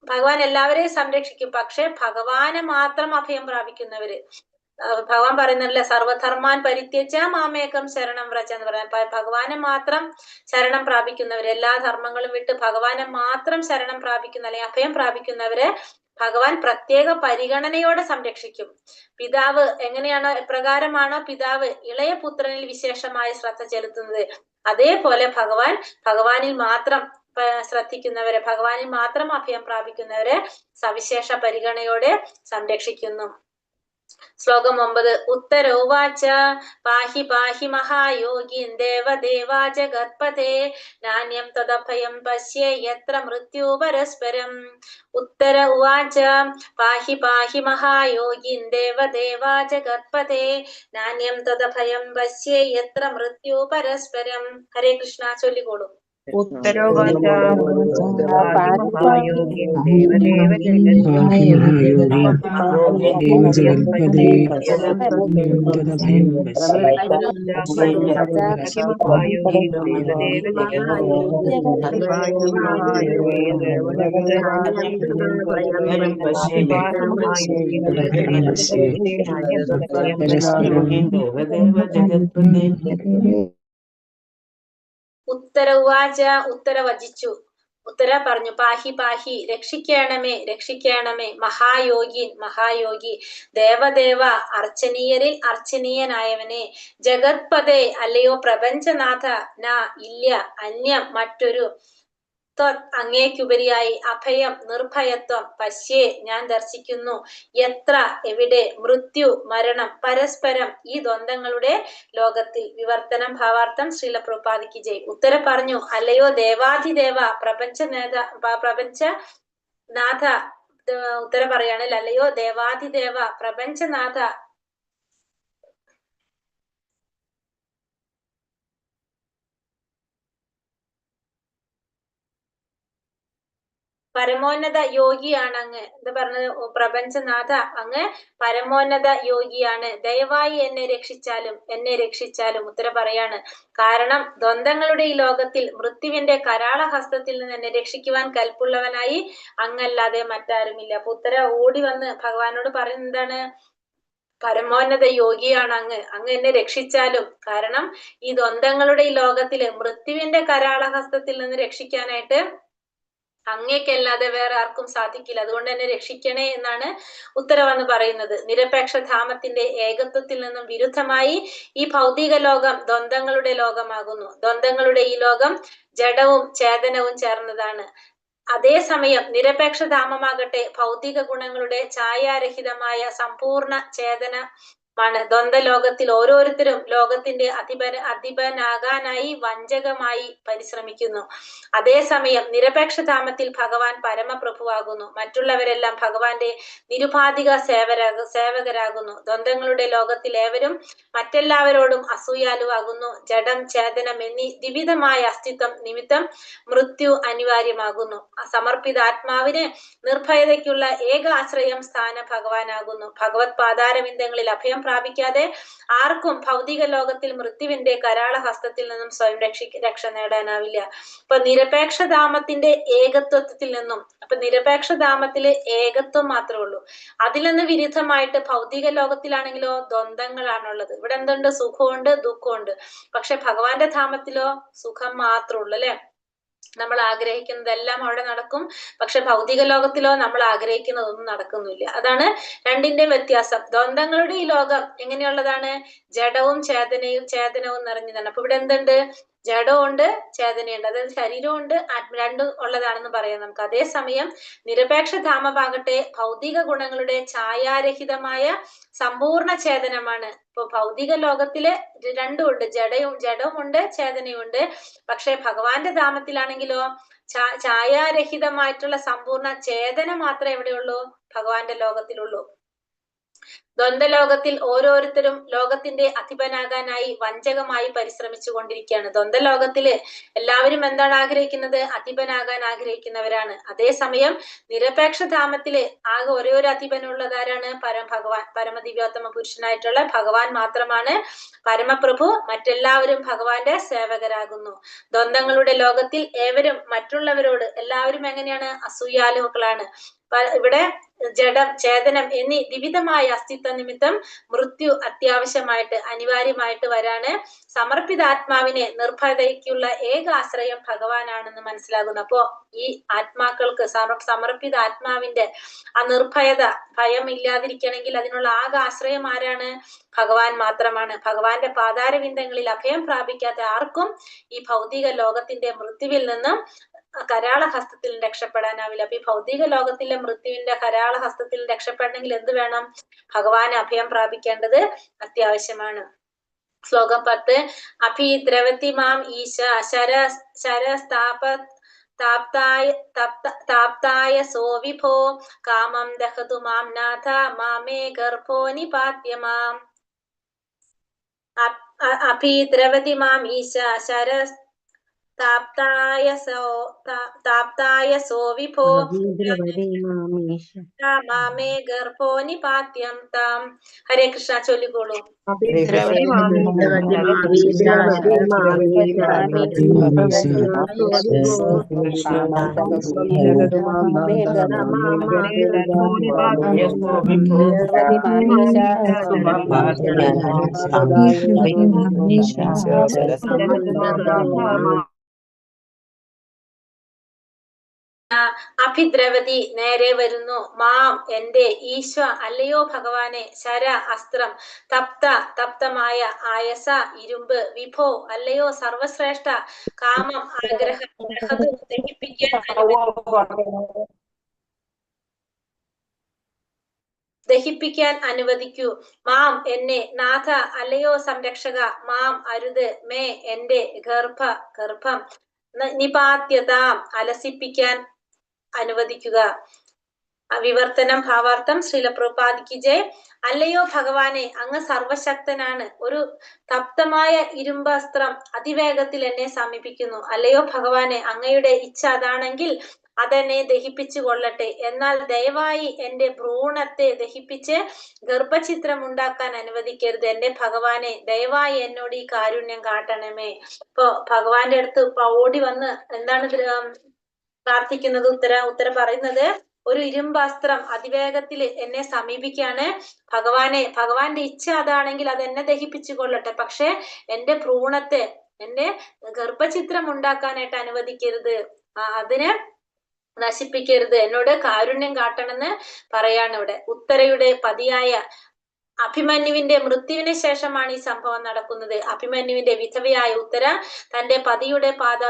ഭഗവാൻ എല്ലാവരെയും സംരക്ഷിക്കും. പക്ഷെ ഭഗവാനെ മാത്രം അഭയം പ്രാപിക്കുന്നവര്, ഭഗവാൻ പറയുന്നല്ലേ, സർവധർമാൻ പരിത്യജ മാമേകം ശരണം വ്രജ എന്ന് പറയാം. ഭഗവാനെ മാത്രം ശരണം പ്രാപിക്കുന്നവര്, എല്ലാ ധർമ്മങ്ങളും വിട്ട് ഭഗവാനെ മാത്രം ശരണം പ്രാപിക്കുന്ന അല്ലെങ്കിൽ അഭയം പ്രാപിക്കുന്നവരെ ഭഗവാൻ പ്രത്യേക പരിഗണനയോടെ സംരക്ഷിക്കും. പിതാവ് എപ്രകാരമാണോ പിതാവ് ഇളയ പുത്രനിൽ വിശേഷമായി ശ്രദ്ധ ചെലുത്തുന്നത്, അതേപോലെ ഭഗവാനിൽ മാത്രം ശ്രദ്ധിക്കുന്നവരെ, ഭഗവാനിൽ മാത്രം അഭയം പ്രാപിക്കുന്നവരെ സവിശേഷ പരിഗണനയോടെ സംരക്ഷിക്കുന്നു. ശ്ലോകം 9. ഉത്തരോവാച പാഹി പാഹി മഹായോഗിൻ ദേവദേവാ ജഗത്പതേ നാന്യം തദഭയം പശ്യേ യത്ര മൃത്യു പരസ്പരം. ഉത്തര ഉവാച പാഹി പാഹി മഹായോഗിൻ ദേവദേവാ ജഗത്പതേ നാന്യം തദഭയം പശ്യേ യത്ര മൃത്യു പരസ്പരം. ഹരേ കൃഷ്ണ, ചൊല്ലിക്കോളൂ. ഉത്തരോവാച മഹായോഗീം ദേവദേവ ഉത്തര ഉവാച, ഉത്തര വചിച്ചു. ഉത്തര പറഞ്ഞു, പാഹി പാഹി, രക്ഷിക്കണമേ രക്ഷിക്കണമേ, മഹായോഗി, ദേവദേവ, അർച്ചനീയരിൽ അർച്ചനീയനായവനെ, ജഗത്പതേ, അല്ലയോ പ്രപഞ്ചനാഥ, ഇല്ല അന്യം മറ്റൊരു, അങ്ങേക്കുപരിയായി, അഭയം നിർഭയത്വം, പശ്യേ, ഞാൻ ദർശിക്കുന്നു, എത്ര എവിടെ, മൃത്യു മരണം, പരസ്പരം ഈ ദ്വന്ദ്ങ്ങളുടെ ലോകത്തിൽ. വിവർത്തനം ഭാവാർത്ഥം ശ്രീല പ്രഭുപാദിക്ക് ജയ്. ഉത്തര പറഞ്ഞു, അല്ലയോ ദേവാധിദേവ, പ്രപഞ്ചനാഥ, ഉത്തര പറയാണ്, അല്ലയോ ദേവാധിദേവ, പ്രപഞ്ചനാഥ, പരമോന്നത യോഗിയാണ് അങ്ങ്. എന്താ പറഞ്ഞത്? പ്രപഞ്ചനാഥ, അങ്ങ് പരമോന്നത യോഗിയാണ്. ദയവായി എന്നെ രക്ഷിച്ചാലും. ഉത്തര പറയാണ്, കാരണം ദ്വന്ദ്ങ്ങളുടെ ഈ ലോകത്തിൽ മൃത്യുവിന്റെ കരാളഹസ്തത്തിൽ നിന്ന് എന്നെ രക്ഷിക്കുവാൻ കൽപ്പുള്ളവനായി അങ്ങല്ലാതെ മറ്റാരുമില്ല. അപ്പൊ ഉത്തര ഓടി വന്ന് ഭഗവാനോട് പറയുന്നത് എന്താണ്? പരമോന്നത യോഗിയാണ് അങ്ങ് എന്നെ രക്ഷിച്ചാലും. കാരണം ഈ ദ്വന്ദ്ങ്ങളുടെ ഈ ലോകത്തില് മൃത്യുവിന്റെ കരാളഹസ്തത്തിൽ നിന്ന് രക്ഷിക്കാനായിട്ട് അങ്ങേക്കല്ലാതെ വേറെ ആർക്കും സാധിക്കില്ല. അതുകൊണ്ട് എന്നെ രക്ഷിക്കണേ എന്നാണ് ഉത്തരവെന്ന് പറയുന്നത്. നിരപേക്ഷ ധാമത്തിന്റെ ഏകത്വത്തിൽ നിന്നും വിരുദ്ധമായി ഈ ഭൗതിക ലോകം ദ്വന്ദ്ങ്ങളുടെ ലോകമാകുന്നു. ദ്വന്ദ്ങ്ങളുടെ ഈ ലോകം ജഡവും ചേതനവും ചേർന്നതാണ്. അതേസമയം നിരപേക്ഷധാമമാകട്ടെ ഭൗതിക ഗുണങ്ങളുടെ ഛായാരഹിതമായ സമ്പൂർണ്ണ ചേതനമാണ്. ദ്വന്ദ്ലോകത്തിൽ ഓരോരുത്തരും ലോകത്തിന്റെ അധിപനാകാനായി വഞ്ചകമായി പരിശ്രമിക്കുന്നു. അതേസമയം നിരപേക്ഷധാമത്തിൽ ഭഗവാൻ പരമപ്രഭുവാകുന്നു. മറ്റുള്ളവരെല്ലാം ഭഗവാന്റെ നിരുപാധിക സേവകരാകുന്നു. ദ്വന്ദ്ങ്ങളുടെ ലോകത്തിൽ ഏവരും മറ്റെല്ലാവരോടും അസൂയാലുവാകുന്നു. ജഡം, ചേതനം എന്നീ ദ്വിവിധമായ അസ്തിത്വം നിമിത്തം മൃത്യു അനിവാര്യമാകുന്നു. സമർപ്പിത ആത്മാവിന് നിർഭയതയ്ക്കുള്ള ഏക ആശ്രയം സ്ഥാന ഭഗവാനാകുന്നു. ഭഗവത് പാതാരവിന്ദങ്ങളിൽ അഭയം പ്രാപിക്കാതെ ആർക്കും ഭൗതിക ലോകത്തിൽ മൃത്യുവിന്റെ കരാളഹസ്തത്തിൽ നിന്നും സ്വയം രക്ഷ നേടാനാവില്ല. ഇപ്പൊ നിരപേക്ഷധാമത്തിന്റെ ഏകത്വത്തിൽ നിന്നും, അപ്പൊ നിരപേക്ഷധാമത്തില് ഏകത്വം മാത്രമേ ഉള്ളൂ. അതിൽ നിന്ന് വിരുദ്ധമായിട്ട് ഭൗതിക ലോകത്തിലാണെങ്കിലോ ദ്വന്ദ്ങ്ങളാണുള്ളത്. ഇവിടെ എന്തുണ്ട്? സുഖമുണ്ട്, ദുഃഖമുണ്ട്. പക്ഷെ ഭഗവാന്റെ ധാമത്തിലോ സുഖം മാത്രമേ ഉള്ളൂ, അല്ലെ? നമ്മൾ ആഗ്രഹിക്കുന്നതെല്ലാം അവിടെ നടക്കും. പക്ഷെ ഭൗതിക ലോകത്തിലോ നമ്മൾ ആഗ്രഹിക്കുന്നതൊന്നും നടക്കുന്നില്ല. അതാണ് രണ്ടിന്റെ വ്യത്യാസം. ദ്വന്ദ്ങ്ങളുടെ ഈ ലോകം എങ്ങനെയുള്ളതാണ്? ജഡവും ചേതനവും നിറഞ്ഞതാണ്. അപ്പൊ ഇവിടെ എന്തുണ്ട്? ജഡമുണ്ട്, ചേതനയുണ്ട്. അതായത് ശരീരമുണ്ട്, രണ്ടും ഉള്ളതാണെന്ന് പറയാം നമുക്ക്. അതേസമയം നിരപേക്ഷധാമമാകട്ടെ ഭൗതിക ഗുണങ്ങളുടെ ഛായാരഹിതമായ സമ്പൂർണ്ണ ചേതനമാണ്. ഇപ്പൊ ഭൗതിക ലോകത്തില് രണ്ടുമുണ്ട്, ജഡവുമുണ്ട്, ചേതനയുമുണ്ട്. പക്ഷെ ഭഗവാന്റെ ധാമത്തിലാണെങ്കിലോ ഛായാരഹിതമായിട്ടുള്ള സമ്പൂർണ്ണ ചേതന മാത്രമേ എവിടെയുള്ളൂ? ഭഗവാന്റെ ലോകത്തിലുള്ളൂ. ദ്വന്ദ്ലോകത്തിൽ ഓരോരുത്തരും ലോകത്തിന്റെ അധിപനാകാനായി വഞ്ചകമായി പരിശ്രമിച്ചു കൊണ്ടിരിക്കുകയാണ്. ദ്വന്ദ്ലോകത്തില് എല്ലാവരും എന്താണ് ആഗ്രഹിക്കുന്നത്? അധിപനാകാൻ ആഗ്രഹിക്കുന്നവരാണ്. അതേസമയം നിരപേക്ഷധാമത്തില് ആകെ ഒരേ ഒരു അധിപനുള്ളതാരാണ്? ഭഗവാൻ, പരമദിവ്യോത്തമ പുരുഷനായിട്ടുള്ള ഭഗവാൻ മാത്രമാണ് പരമപ്രഭു. മറ്റെല്ലാവരും ഭഗവാന്റെ സേവകരാകുന്നു. ദ്വന്ദ്ങ്ങളുടെ ലോകത്തിൽ ഏവരും മറ്റുള്ളവരോട് എല്ലാവരും എങ്ങനെയാണ്? അസൂയാലുക്കളാണ്. ഇവിടെ ജഡം, ചേതനം എന്നീ വിവിധമായ അസ്തിത്വ നിമിത്തം മൃത്യു അത്യാവശ്യമായിട്ട് അനിവാര്യമായിട്ട് വരാണ്. സമർപ്പിതാത്മാവിനെ നിർഭയതയ്ക്കുള്ള ഏക ആശ്രയം ഭഗവാനാണെന്ന് മനസ്സിലാകുന്നു. അപ്പോ ഈ ആത്മാക്കൾക്ക്, സമർപ്പിത ആത്മാവിന്റെ ആ നിർഭയത, ഭയം ഇല്ലാതിരിക്കണമെങ്കിൽ അതിനുള്ള ആകെ ആശ്രയം ആരാണ്? ഭഗവാൻ മാത്രമാണ്. ഭഗവാന്റെ പാതാരവിന്ദങ്ങളിൽ അഭയം പ്രാപിക്കാത്ത ആർക്കും ഈ ഭൗതിക ലോകത്തിന്റെ മൃത്യുവിൽ നിന്നും കരാളഹസ്തത്തിൽ രക്ഷപ്പെടാനാവില്ല. അപ്പൊ ഈ ഭൗതിക ലോകത്തിലെ മൃത്യുവിന്റെ കരാളഹസ്തത്തിൽ രക്ഷപ്പെടണമെങ്കിൽ എന്ത് വേണം? ഭഗവാന് അഭയം പ്രാപിക്കേണ്ടത് അത്യാവശ്യമാണ്. ശ്ലോകം 10. അഭിദ്രവതി മാം ഈശ താപ്തായ സോ വിഭോ കാമം ദഹതു മാം നാഥ മാമേ ഗർഭോ നിപാത്യ മാം. അഭിദ്രവതി മാം ഈശ താപ്തായ സോ വിഭോ മാമേ ഗർഭോ നിപാത്യം താം. ഹരേ കൃഷ്ണ, ചൊല്ലിക്കോളൂ. അഭിദ്രവതി നേരെ വരുന്നു, മാം എന്റെ, ഈശ്വ അല്ലയോ ഭഗവാനെ, ശര അസ്ത്രം, തപ്തമായ ആയസ ഇരുമ്പ്, വിഭോ അല്ലയോ സർവശ്രേഷ്ഠ, കാമം ആഗ്രഹം, ദഹിപ്പിക്കാൻ അനുവദിക്കൂ. മാം എന്നെ, നാഥ അല്ലയോ സംരക്ഷക, മാം അരുത്, മേ എന്റെ, ഗർഭം, നിപാത്യതാം അലസിപ്പിക്കാൻ അനുവദിക്കുക. വിവർത്തനം, ഭാവാർത്ഥം. ശ്രീല പ്രഭുപാദിക്ക് ജയ്. അല്ലയോ ഭഗവാനെ, അങ്ങ് സർവശക്തനാണ്. ഒരു തപ്തമായ ഇരുമ്പസ്ത്രം അതിവേഗത്തിൽ എന്നെ സമീപിക്കുന്നു. അല്ലയോ ഭഗവാനെ, അങ്ങയുടെ ഇച്ഛ അതാണെങ്കിൽ അതെന്നെ ദഹിപ്പിച്ചു കൊള്ളട്ടെ. എന്നാൽ ദയവായി എന്റെ ഭ്രൂണത്തെ ദഹിപ്പിച്ച് ഗർഭചിത്രം ഉണ്ടാക്കാൻ അനുവദിക്കരുത്. എന്റെ ഭഗവാനെ, ദയവായി എന്നോട് ഈ കാരുണ്യം കാട്ടണമേ. ഇപ്പൊ ഭഗവാന്റെ അടുത്ത് ഓടി വന്ന് എന്താണ് പ്രാർത്ഥിക്കുന്നത്? ഉത്തര പറയുന്നത്, ഒരു ഇരുമ്പാസ്ത്രം അതിവേഗത്തിൽ എന്നെ സമീപിക്കാണ്. ഭഗവാന്റെ ഇച്ഛ അതാണെങ്കിൽ അത് എന്നെ ദഹിപ്പിച്ചു കൊള്ളട്ടെ. പക്ഷെ എന്റെ ഭ്രൂണത്തെ, എന്റെ ഗർഭചിത്രം ഉണ്ടാക്കാനായിട്ട് അനുവദിക്കരുത്, അതിനെ നശിപ്പിക്കരുത്, എന്നോട് കാരുണ്യം കാട്ടണമെന്ന് പറയാണ് ഇവിടെ. ഉത്തരയുടെ പതിയായ അഭിമന്യുവിന്റെ മൃത്യുവിന് ശേഷമാണ് ഈ സംഭവം നടക്കുന്നത്. അഭിമന്യുവിന്റെ വിധവയായ ഉത്തര തന്റെ പതിയുടെ പാത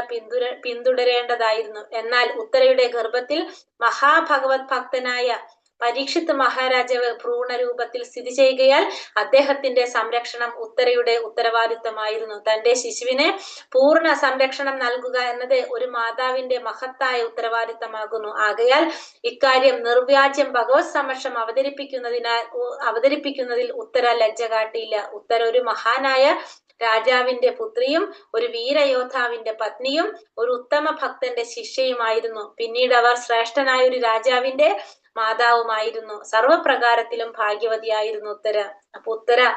പിന്തുടരേണ്ടതായിരുന്നു. എന്നാൽ ഉത്തരയുടെ ഗർഭത്തിൽ മഹാഭഗവത് ഭക്തനായ പരീക്ഷിത്ത് മഹാരാജാവ് ഭ്രൂണരൂപത്തിൽ സ്ഥിതി ചെയ്യുകയാൽ അദ്ദേഹത്തിന്റെ സംരക്ഷണം ഉത്തരയുടെ ഉത്തരവാദിത്തമായിരുന്നു. തന്റെ ശിശുവിനെ പൂർണ്ണ സംരക്ഷണം നൽകുക എന്നത് ഒരു മാതാവിന്റെ മഹത്തായ ഉത്തരവാദിത്തമാകുന്നു. ആകയാൽ ഇക്കാര്യം നിർവ്യാജ്യം ഭഗവത് സമക്ഷം അവതരിപ്പിക്കുന്നതിൽ ഉത്തര ലജ്ജ കാട്ടിയില്ല. ഉത്തര ഒരു മഹാനായ രാജാവിന്റെ പുത്രിയും ഒരു വീരയോദ്ധാവിന്റെ പത്നിയും ഒരു ഉത്തമ ഭക്തന്റെ ശിഷ്യയുമായിരുന്നു. പിന്നീട് അവർ ശ്രേഷ്ഠനായ ഒരു രാജാവിന്റെ മാതാവുമായിരുന്നു. സർവപ്രകാരത്തിലും ഭാഗ്യവതിയായിരുന്നു ഉത്തര. അപ്പൊ ഉത്തര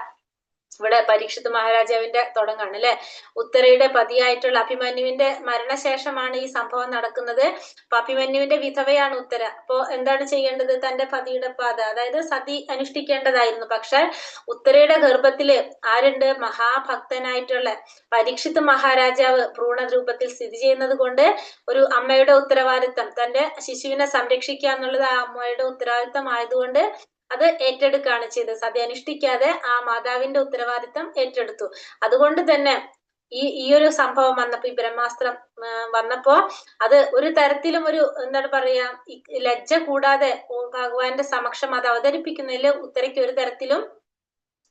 ഇവിടെ പരീക്ഷിത്ത് മഹാരാജാവിന്റെ തുടങ്ങാണ് അല്ലെ. ഉത്തരയുടെ പതിയായിട്ടുള്ള അഭിമന്യുവിന്റെ മരണശേഷമാണ് ഈ സംഭവം നടക്കുന്നത്. അപ്പൊ അഭിമന്യുവിന്റെ വിധവയാണ് ഉത്തര. അപ്പോ എന്താണ് ചെയ്യേണ്ടത്? തന്റെ പതിയുടെ പാത, അതായത് സതി അനുഷ്ഠിക്കേണ്ടതായിരുന്നു. പക്ഷെ ഉത്തരയുടെ ഗർഭത്തില് ആരുണ്ട്? മഹാഭക്തനായിട്ടുള്ള പരീക്ഷിത്ത് മഹാരാജാവ് ഭ്രൂണരൂപത്തിൽ സ്ഥിതി ചെയ്യുന്നത് കൊണ്ട് ഒരു അമ്മയുടെ ഉത്തരവാദിത്തം, തന്റെ ശിശുവിനെ സംരക്ഷിക്കുക എന്നുള്ളത് ആ അമ്മയുടെ ഉത്തരവാദിത്തം ആയതുകൊണ്ട് അത് ഏറ്റെടുക്കുകയാണ് ചെയ്തത്. സതി അനുഷ്ഠിക്കാതെ ആ മാതാവിന്റെ ഉത്തരവാദിത്തം ഏറ്റെടുത്തു. അതുകൊണ്ട് തന്നെ ഈ ഒരു സംഭവം വന്നപ്പോ, ഈ ബ്രഹ്മാസ്ത്രം വന്നപ്പോ അത് ഒരു തരത്തിലും ഒരു എന്താണ് പറയാ, ലജ്ജ കൂടാതെ ഭഗവാന്റെ സമക്ഷം അത് അവതരിപ്പിക്കുന്നതിൽ ഉത്തരയ്ക്ക് ഒരു തരത്തിലും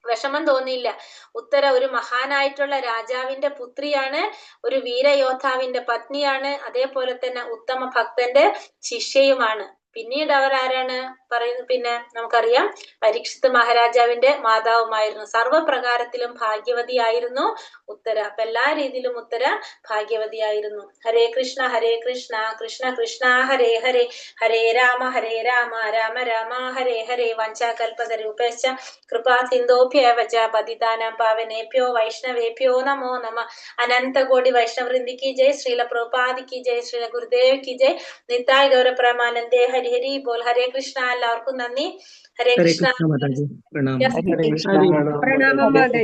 വിഷമം തോന്നിയില്ല. ഉത്തര ഒരു മഹാനായിട്ടുള്ള രാജാവിന്റെ പുത്രിയാണ്, ഒരു വീരയോദ്ധാവിന്റെ പത്നിയാണ്, അതേപോലെ തന്നെ ഉത്തമ ഭക്തന്റെ ശിഷ്യയുമാണ്. പിന്നീട് അവർ ആരാണ് പറയുന്നത്? പിന്നെ നമുക്കറിയാം പരീക്ഷിത്ത് മഹാരാജാവിന്റെ മാതാവുമായിരുന്നു. സർവപ്രകാരത്തിലും ഭാഗ്യവതിയായിരുന്നു ഉത്തര. അപ്പൊ എല്ലാ രീതിയിലും ഉത്തര ഭാഗ്യവതിയായിരുന്നു. ഹരേ കൃഷ്ണ കൃഷ്ണ കൃഷ്ണ ഹരേ ഹരേ, ഹരേ രാമ രാമ രാമ ഹരേ ഹരേ. വഞ്ചാകൽപതരൂപേശ്ച കൃപാ സിന്ധോഭ്യേവ ച പതിതാനാം പാവനേഭ്യോ വൈഷ്ണവേഭ്യോ നമോ നമഃ. അനന്തകോടി വൈഷ്ണവവൃന്ദി की जय, श्रील प्रभुपाद की जय, श्रील गुरुदेव की जय, निताय गौर प्रमानंदे, हरि हरि बोल. हरे कृष्ण. എല്ലാവർക്കും നന്ദി. ഹരേ ഹരേ കൃഷ്ണ. കൃഷ്ണ മാതാജി, പ്രണാമം. ഹരേ കൃഷ്ണ. ഹരേ പ്രണാമം മാതാജി.